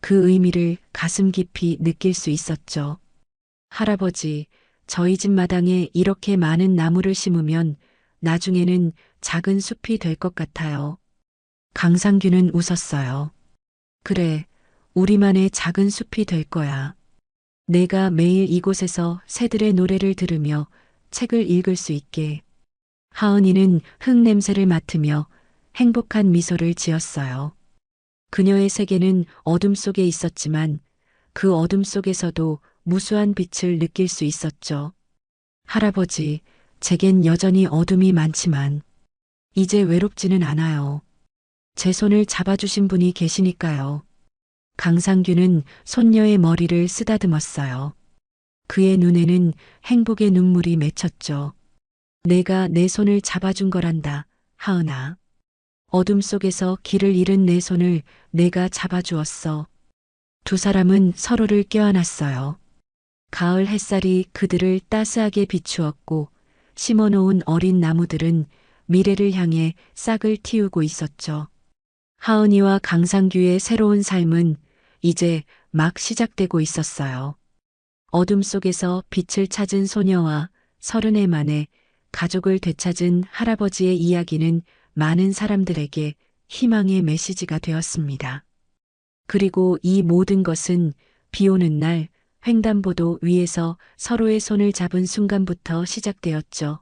그 의미를 가슴 깊이 느낄 수 있었죠. 할아버지, 저희 집 마당에 이렇게 많은 나무를 심으면 나중에는 작은 숲이 될 것 같아요. 강상규는 웃었어요. 그래, 우리만의 작은 숲이 될 거야. 내가 매일 이곳에서 새들의 노래를 들으며 책을 읽을 수 있게. 하은이는 흙 냄새를 맡으며 행복한 미소를 지었어요. 그녀의 세계는 어둠 속에 있었지만 그 어둠 속에서도 무수한 빛을 느낄 수 있었죠. 할아버지, 제겐 여전히 어둠이 많지만 이제 외롭지는 않아요. 제 손을 잡아주신 분이 계시니까요. 강상규는 손녀의 머리를 쓰다듬었어요. 그의 눈에는 행복의 눈물이 맺혔죠. 내가 내 손을 잡아준 거란다, 하은아. 어둠 속에서 길을 잃은 내 손을 내가 잡아주었어. 두 사람은 서로를 껴안았어요. 가을 햇살이 그들을 따스하게 비추었고 심어놓은 어린 나무들은 미래를 향해 싹을 틔우고 있었죠. 하은이와 강상규의 새로운 삶은 이제 막 시작되고 있었어요. 어둠 속에서 빛을 찾은 소녀와 30해 만에 가족을 되찾은 할아버지의 이야기는 많은 사람들에게 희망의 메시지가 되었습니다. 그리고 이 모든 것은 비 오는 날 횡단보도 위에서 서로의 손을 잡은 순간부터 시작되었죠.